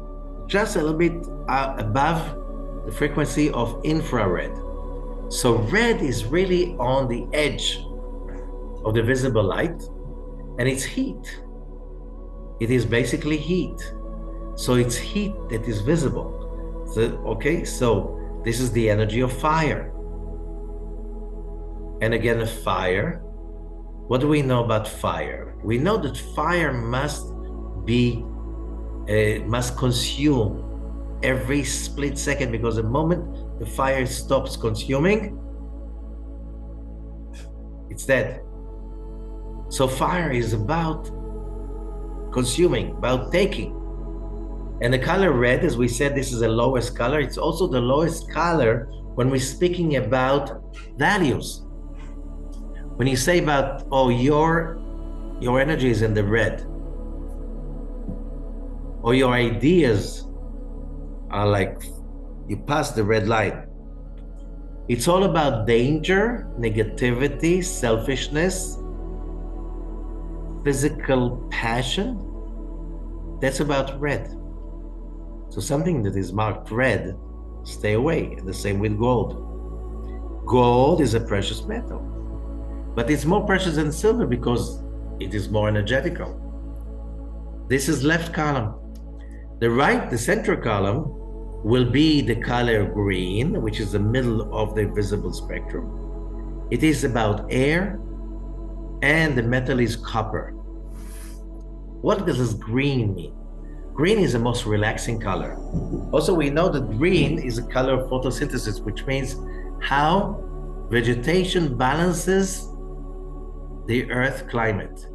just a little bit above the frequency of infrared. So red is really on the edge of the visible light, and it's heat. It is basically heat. So it's heat that is visible. So, okay, so this is the energy of fire. And again, fire. What do we know about fire? We know that fire must consume every split second, because the moment the fire stops consuming, it's dead. So fire is about consuming, about taking. And the color red, as we said, this is the lowest color. It's also the lowest color when we're speaking about values. When you say about, oh, your energy is in the red, or your ideas are like, you pass the red line. It's all about danger, negativity, selfishness, physical passion. That's about red. So something that is marked red, stay away. And the same with gold. Gold is a precious metal, but it's more precious than silver because it is more energetical. This is left column. The center column will be the color green, which is the middle of the visible spectrum. It is about air, and the metal is copper. What does green mean? Green is the most relaxing color. Also, we know that green is a color of photosynthesis, which means how vegetation balances the earth climate.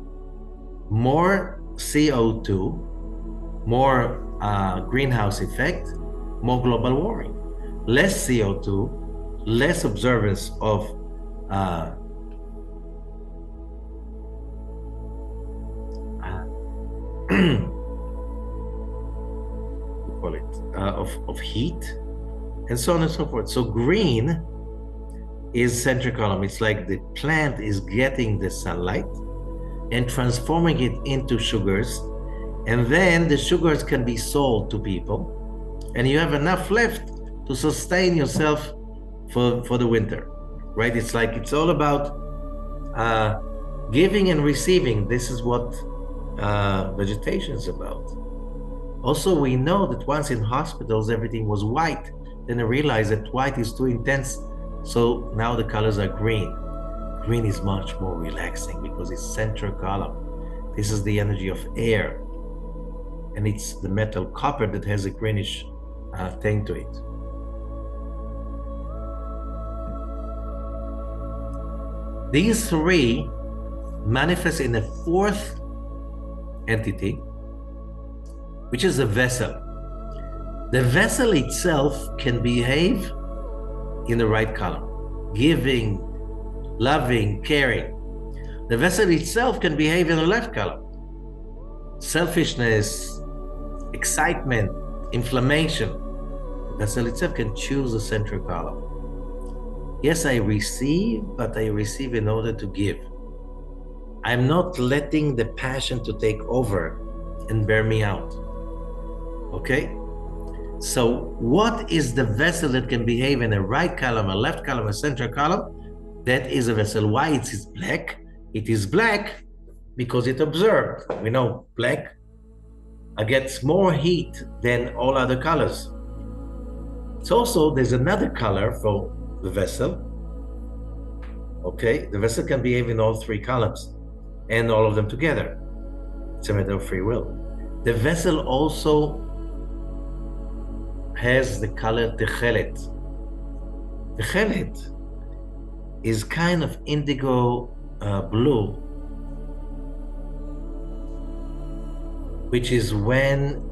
More CO2, more greenhouse effect, more global warming. Less CO2, less observance of of heat, and so on and so forth. So green is center column. It's like the plant is getting the sunlight and transforming it into sugars, and then the sugars can be sold to people, and you have enough left to sustain yourself for the winter, right? It's like, it's all about giving and receiving. This is what vegetation is about. Also, we know that once in hospitals, everything was white. Then they realized that white is too intense. So now the colors are green. Green is much more relaxing because it's center column. This is the energy of air. And it's the metal copper that has a greenish thing to it. These three manifest in a fourth entity, which is a vessel. The vessel itself can behave in the right column, giving, loving, caring. The vessel itself can behave in the left column, selfishness, excitement, inflammation. The vessel itself can choose the central column. Yes, I receive, but I receive in order to give. I'm not letting the passion to take over and bear me out. Okay? So what is the vessel that can behave in a right column, a left column, a center column? That is a vessel. Why it is black? It is black because it observed. We know black gets more heat than all other colors. It's also, there's another color for the vessel. Okay, the vessel can behave in all three columns and all of them together. It's a matter of free will. The vessel also has the color techelet. Techelet is kind of indigo blue, which is when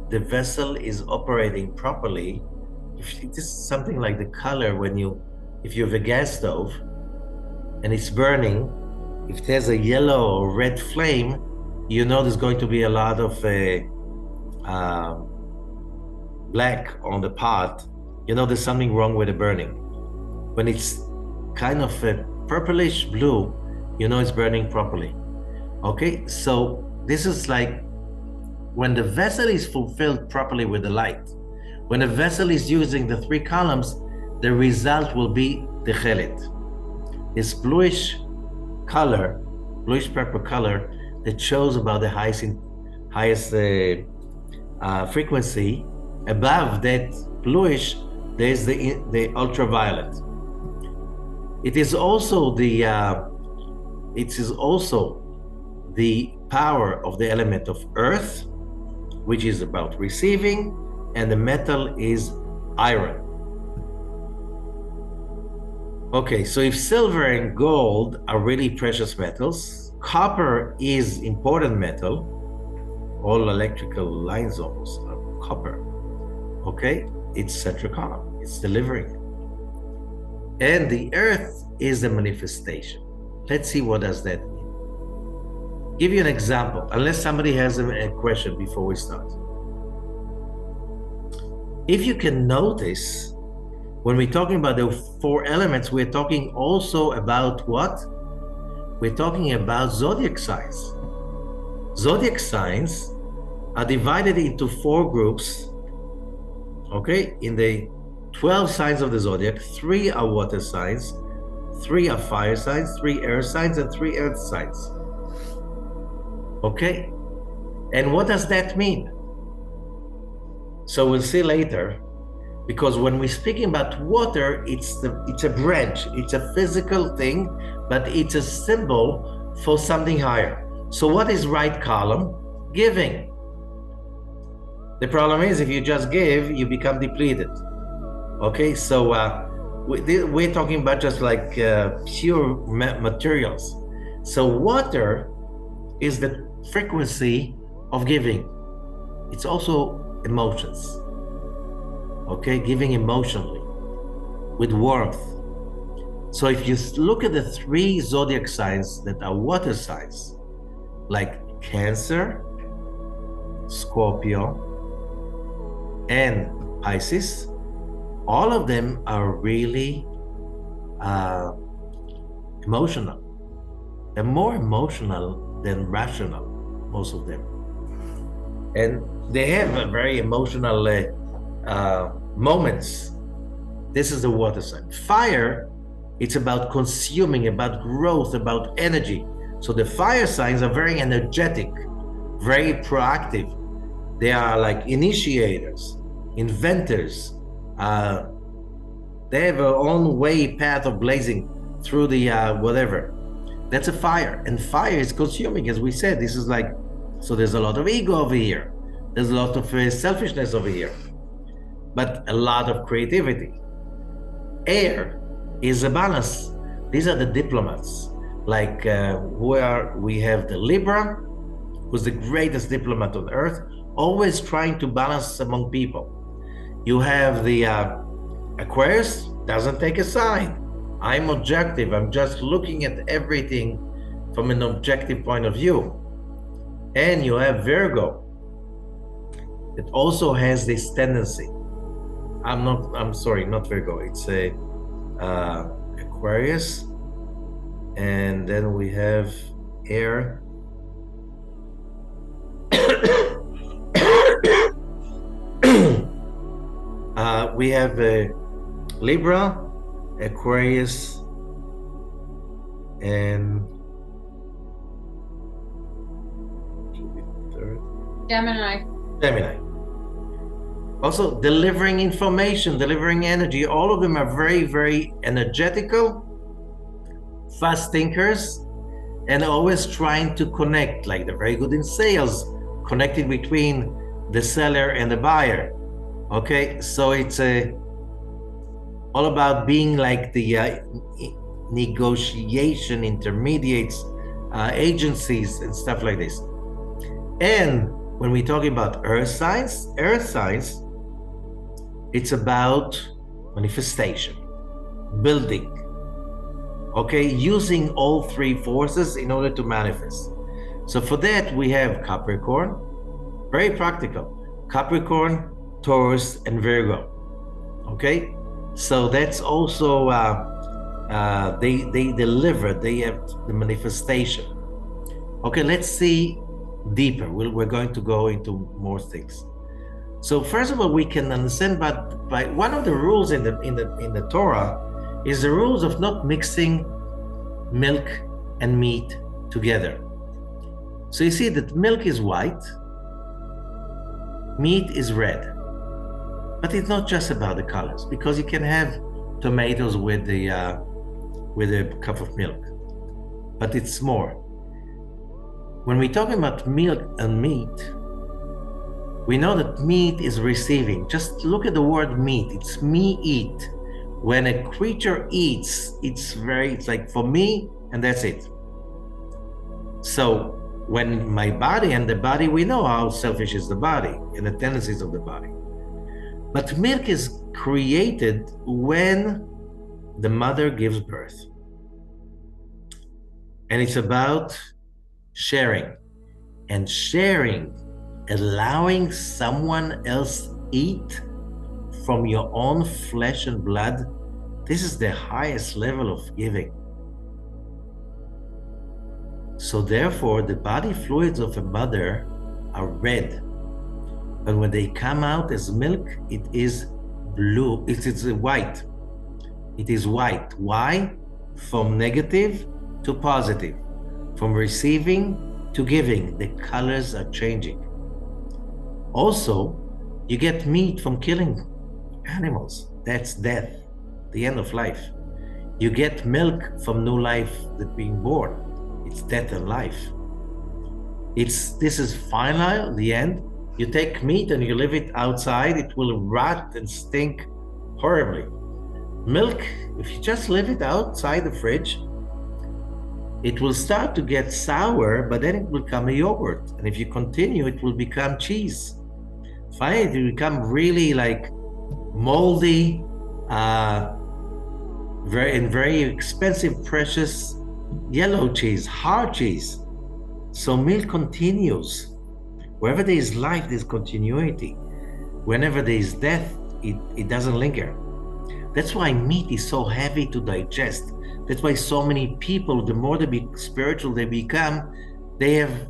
the vessel is operating properly. It is something like the color when if you have a gas stove and it's burning, if there's a yellow or red flame, you know there's going to be a lot of black on the pot. You know there's something wrong with the burning. When it's kind of a purplish blue, you know it's burning properly. Okay, so this is like when the vessel is fulfilled properly with the light. When a vessel is using the three columns, the result will be the chelet. This bluish color, bluish purple color that shows about the highest frequency. Above that bluish, there's the ultraviolet. It is also the power of the element of earth, which is about receiving, and the metal is iron. Okay, so if silver and gold are really precious metals, copper is important metal. All electrical lines almost are copper. Okay, it's central column, it's delivering. And the earth is the manifestation. Let's see what does that mean. Give you an example, unless somebody has a question before we start. If you can notice, when we're talking about the 4 elements, we're talking also about what? We're talking about zodiac signs. Zodiac signs are divided into 4 groups. Okay, in the 12 signs of the zodiac, 3 are water signs, 3 are fire signs, 3 air signs, and 3 earth signs. Okay, and what does that mean? So we'll see later, because when we're speaking about water, it's a branch, it's a physical thing, but it's a symbol for something higher. So what is right column? Giving. The problem is, if you just give, you become depleted. Okay, so we're talking about just like pure materials. So water is the frequency of giving. It's also emotions. Okay, giving emotionally with warmth. So if you look at the 3 zodiac signs that are water signs, like Cancer, Scorpio, and Pisces, all of them are really emotional. They're more emotional than rational, most of them. And they have a very emotional moments. This is the water sign. Fire, it's about consuming, about growth, about energy. So the fire signs are very energetic, very proactive. They are like initiators, inventors. They have their own path of blazing through the whatever. That's a fire, and fire is consuming, as we said. This is like, so there's a lot of ego over here. There's a lot of selfishness over here, but a lot of creativity. Air is a balance. These are the diplomats. Like where we have the Libra, who's the greatest diplomat on earth, always trying to balance among people. You have the Aquarius, doesn't take a side. I'm objective. I'm just looking at everything from an objective point of view. And you have Virgo. It also has this tendency. I'm sorry, not Virgo. It's a Aquarius. And then we have air. We have Libra, Aquarius, and Gemini. Also delivering information, delivering energy. All of them are very, very energetical, fast thinkers, and always trying to connect. Like they're very good in sales, connecting between the seller and the buyer. Okay, so it's all about being like the negotiation intermediates, agencies and stuff like this. And when we're talking about earth signs, it's about manifestation, building, okay, using all 3 forces in order to manifest. So for that, we have Capricorn, very practical, Capricorn, Taurus, and Virgo, okay? So that's also, they deliver, they have the manifestation. Okay, let's see deeper. We're going to go into more things. So first of all, we can understand, but by one of the rules in the Torah is the rules of not mixing milk and meat together. So you see that milk is white, meat is red, but it's not just about the colors, because you can have tomatoes with a cup of milk, but it's more. When we're talking about milk and meat, we know that meat is receiving. Just look at the word meat. It's me eat. When a creature eats, it's like for me, and that's it. So when my body, and the body, we know how selfish is the body and the tendencies of the body. But milk is created when the mother gives birth. And it's about sharing. And sharing, allowing someone else eat from your own flesh and blood, this is the highest level of giving. So therefore, the body fluids of a mother are red. But when they come out as milk, it is blue. It's white. It is white. Why? From negative to positive. From receiving to giving. The colors are changing. Also, you get meat from killing animals. That's death, the end of life. You get milk from new life that being born. It's death and life. This is final, the end. You take meat and you leave it outside, it will rot and stink horribly. Milk, if you just leave it outside the fridge, it will start to get sour, but then it will become a yogurt. And if you continue, it will become cheese. Finally, it will become really like moldy, very expensive, precious yellow cheese, hard cheese. So milk continues. Wherever there is life, there's continuity. Whenever there is death, it doesn't linger. That's why meat is so heavy to digest. That's why so many people, the more they be spiritual they become, they have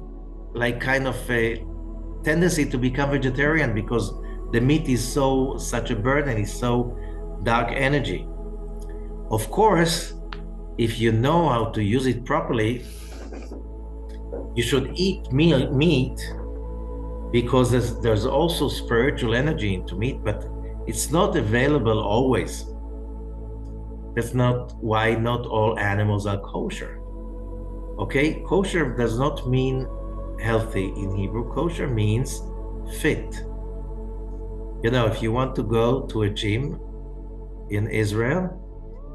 like kind of a tendency to become vegetarian, because the meat is such a burden, it's so dark energy. Of course, if you know how to use it properly, you should eat meat, because there's also spiritual energy into meat, but it's not available always. That's not why not all animals are kosher. Okay, kosher does not mean healthy in Hebrew. Kosher means fit. You know, if you want to go to a gym in Israel,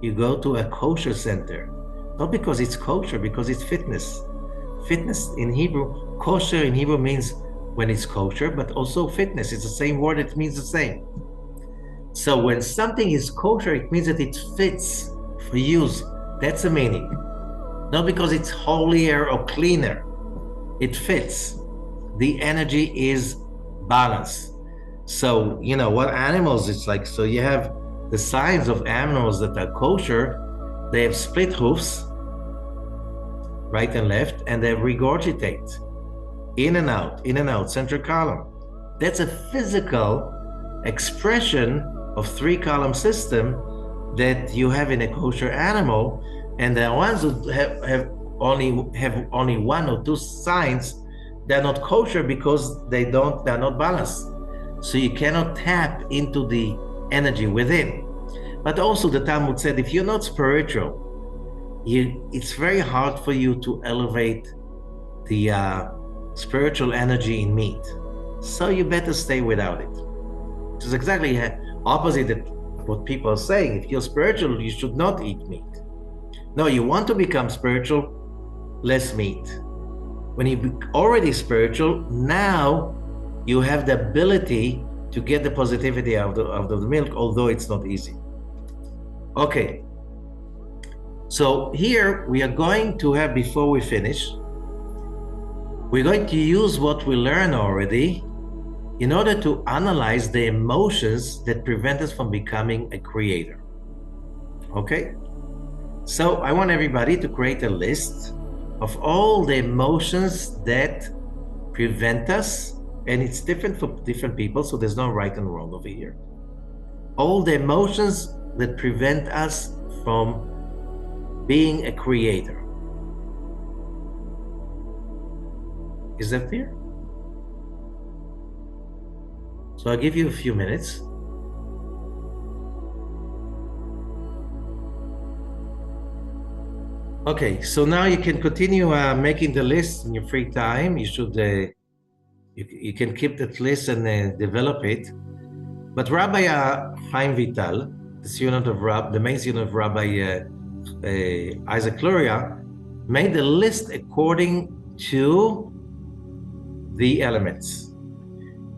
you go to a kosher center. Not because it's kosher, because it's fitness. Fitness in Hebrew, kosher in Hebrew means when it's kosher, but also fitness. It's the same word, it means the same. So when something is kosher, it means that it fits for use. That's the meaning. Not because it's holier or cleaner. It fits. The energy is balanced. So, you know, what animals it's like, so you have the signs of animals that are kosher, they have split hoofs, right and left, and they regurgitate. In and out, central column. That's a physical expression of 3-column system that you have in a kosher animal, and the ones who have only 1 or 2 signs, they're not kosher because they're not balanced. So you cannot tap into the energy within. But also the Talmud said, if you're not spiritual, it's very hard for you to elevate the spiritual energy in meat. So you better stay without it. Which is exactly opposite of what people are saying. If you're spiritual, you should not eat meat. No, you want to become spiritual, less meat. When you already spiritual, now you have the ability to get the positivity out of the milk, although it's not easy. Okay. So here we are going to have, before we finish, we're going to use what we learned already in order to analyze the emotions that prevent us from becoming a creator. Okay? So I want everybody to create a list of all the emotions that prevent us and it's different for different people, so there's no right and wrong over here. All the emotions that prevent us from being a creator. Is that clear? So I'll give you a few minutes. Okay, so now you can continue making the list in your free time. You should, you can keep that list and develop it. But Rabbi Chaim Vital, the main student of Rabbi Isaac Luria, made the list according to the elements.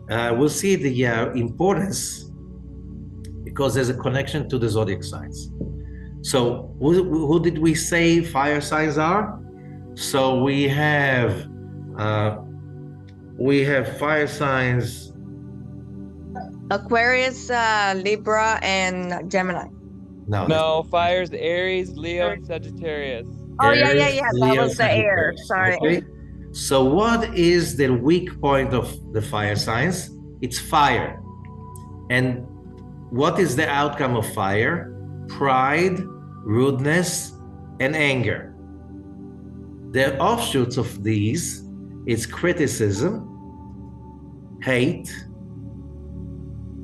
We'll see the importance because there's a connection to the zodiac signs. So who did we say fire signs are? So we have fire signs. Aquarius, Libra, and Gemini. No, fire's Aries, Leo, and Sagittarius. Oh, Aries, yeah. Leo, That was the air. Sagittarius. Sorry. Okay. So what is the weak point of the fire signs? It's fire. And what is the outcome of fire? Pride, rudeness, and anger. The offshoots of these is criticism, hate,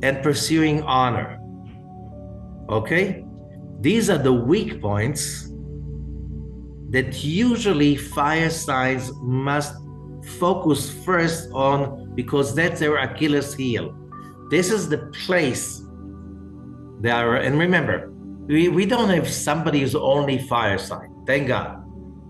and pursuing honor. Okay? These are the weak points that usually fire signs must focus first on because that's their Achilles heel. This is the place they are, and remember, we don't have somebody who's only fire sign, thank God.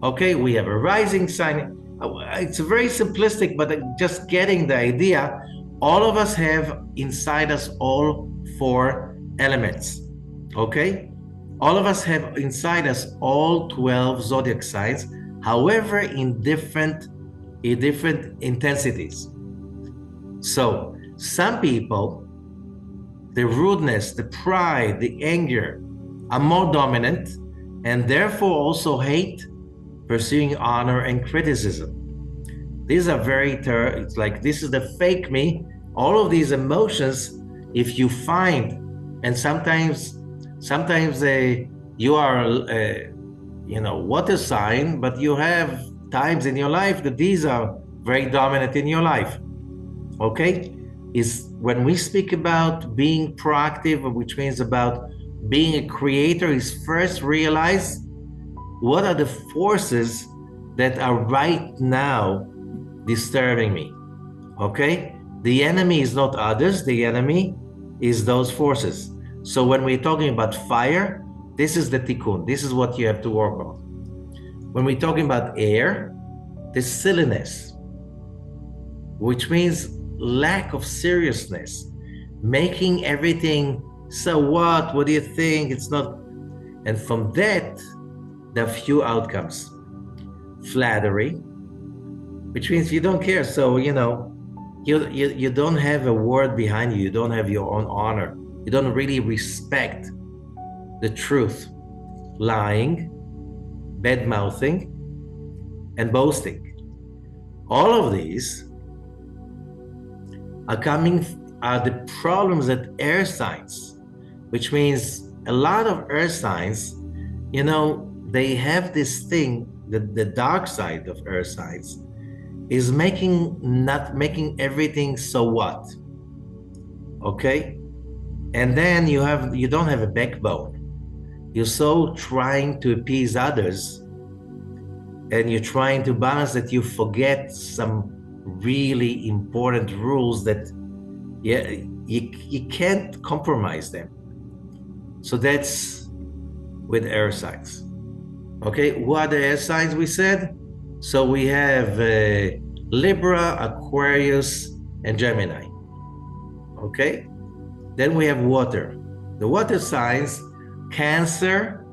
Okay, we have a rising sign. It's very simplistic, but just getting the idea, all of us have inside us all 4 elements, okay? All of us have inside us all 12 zodiac signs, however, in different intensities. So some people, the rudeness, the pride, the anger are more dominant and therefore also hate, pursuing honor, and criticism. These are it's like this is the fake me. All of these emotions, if you find, and sometimes you are water sign, but you have times in your life that these are very dominant in your life. Okay, is when we speak about being proactive, which means about being a creator, is first realize what are the forces that are right now disturbing me. Okay, the enemy is not others, the enemy is those forces. So when we're talking about fire, this is the tikkun, this is what you have to work on. When we're talking about air, the silliness, which means lack of seriousness, making everything, so what do you think, it's not, and from that, there are few outcomes. Flattery, which means you don't care, so you don't have a word behind you, you don't have your own honor, you don't really respect the truth. Lying, bad-mouthing, and boasting. All of these are the problems that air signs, which means a lot of earth signs, they have this thing, the dark side of earth signs is not making everything so what, okay? And then you don't have a backbone. You're so trying to appease others and you're trying to balance that you forget some really important rules that you can't compromise them. So that's with air signs. Okay, what are the air signs we said? So we have Libra, Aquarius, and Gemini. Okay, then we have water. The water signs, Cancer,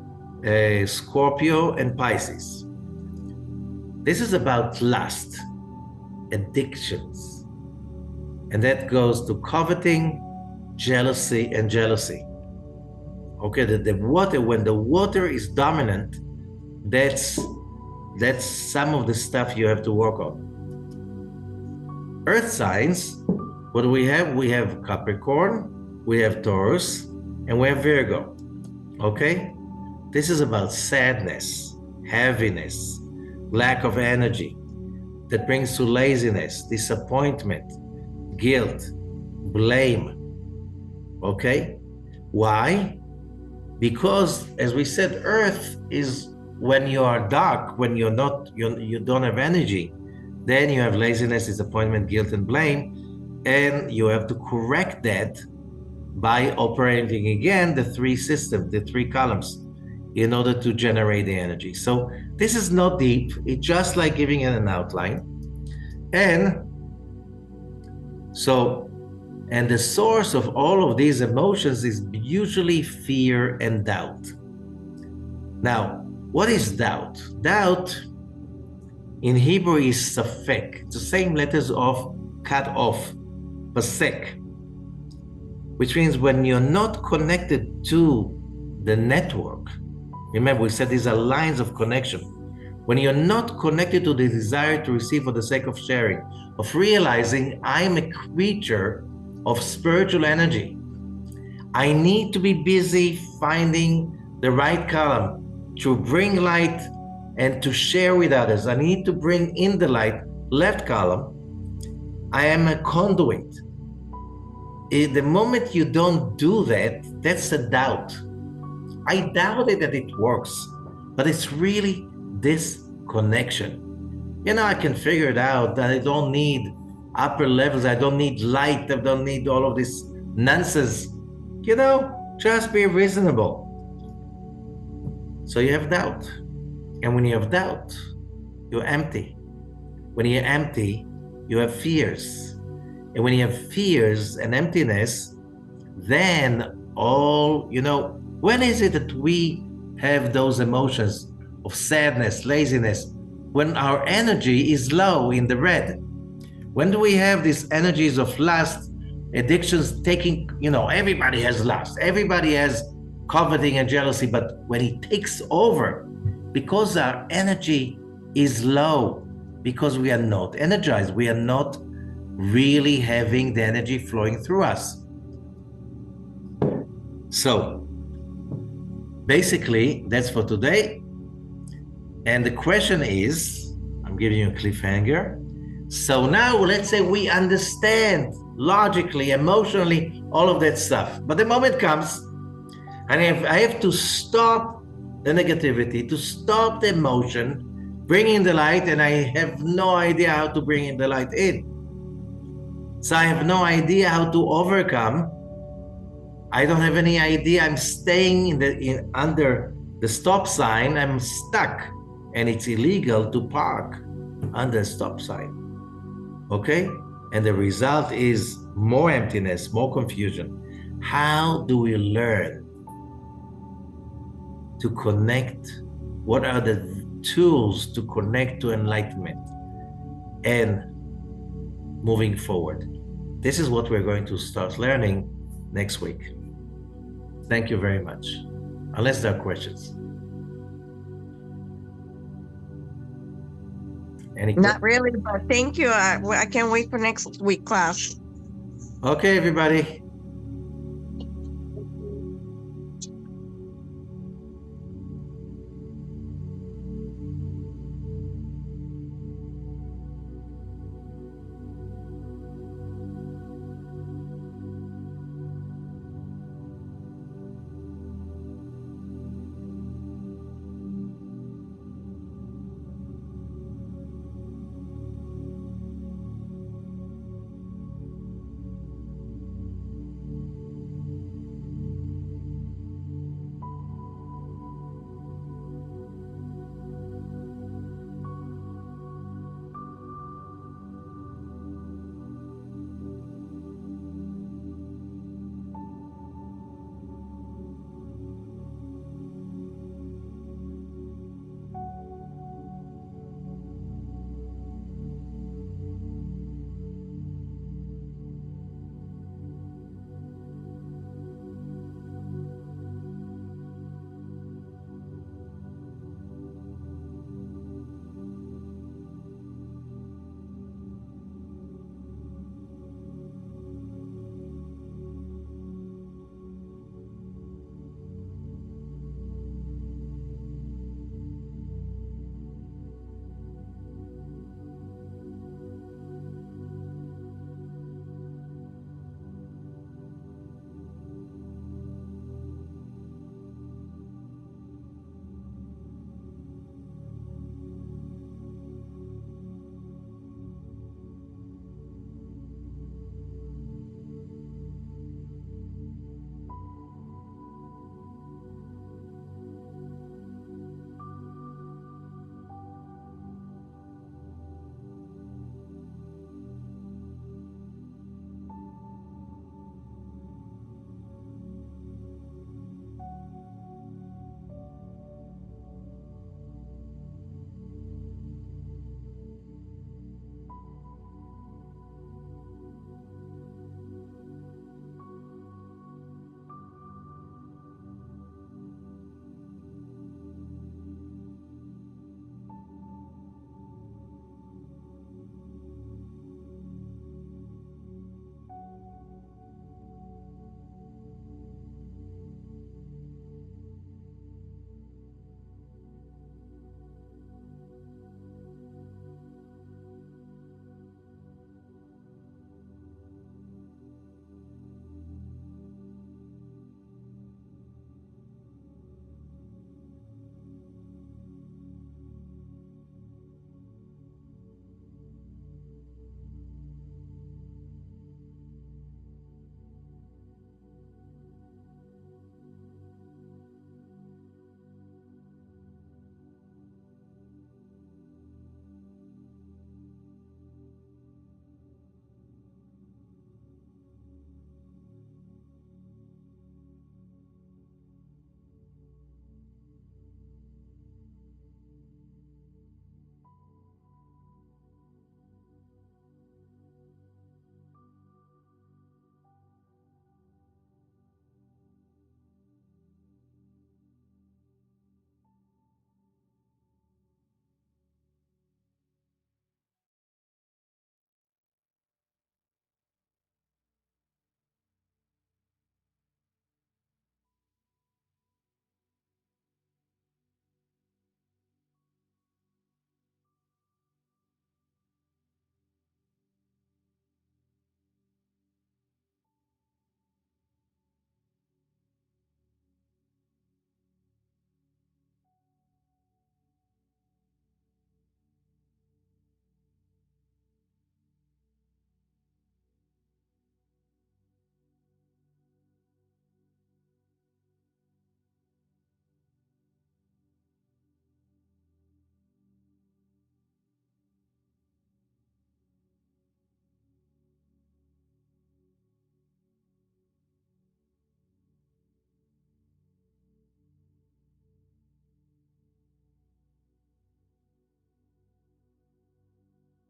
Scorpio, and Pisces. This is about lust, addictions, and that goes to coveting, jealousy, and jealousy. Okay, the water, when the water is dominant, that's some of the stuff you have to work on. earth signs, what do we have? We have Capricorn, we have Taurus, and we have Virgo. Okay? This is about sadness, heaviness, lack of energy that brings to laziness, disappointment, guilt, blame. Okay? Why? Because, as we said, earth is when you are dark, when you don't have energy, then you have laziness, disappointment, guilt, and blame, and you have to correct that by operating again the three systems, the three columns, in order to generate the energy. So this is not deep. It's just like giving it an outline. And the source of all of these emotions is usually fear and doubt. Now, what is doubt? Doubt in Hebrew is safek. It's the same letters of cut off, pasek, which means when you're not connected to the network. Remember, we said these are lines of connection. When you're not connected to the desire to receive for the sake of sharing, of realizing I'm a creature of spiritual energy. I need to be busy finding the right column to bring light and to share with others. I need to bring in the light, left column. I am a conduit. The moment you don't do that, that's a doubt. I doubted that it works, but it's really this connection. I can figure it out that I don't need upper levels. I don't need light. I don't need all of this nonsense. Just be reasonable. So you have doubt. And when you have doubt, you're empty. When you're empty, you have fears. And when you have fears and emptiness, then when is it that we have those emotions of sadness, laziness? When our energy is low in the red. When do we have these energies of lust, addictions taking, everybody has lust, everybody has coveting and jealousy, but when it takes over, because our energy is low, because we are not energized, we are not really having the energy flowing through us. So, basically, that's for today. And the question is, I'm giving you a cliffhanger. So now let's say we understand logically, emotionally, all of that stuff. But the moment comes, and I have to stop the negativity, to stop the emotion, bring in the light, and I have no idea how to bring in the light in. So I have no idea how to overcome. I don't have any idea. I'm staying under the stop sign. I'm stuck, and it's illegal to park under a stop sign. Okay? And the result is more emptiness, more confusion. How do we learn to connect? What are the tools to connect to enlightenment and moving forward? This is what we're going to start learning next week. Thank you very much. Unless there are questions. Not really, but thank you. I can't wait for next week class. Okay, everybody.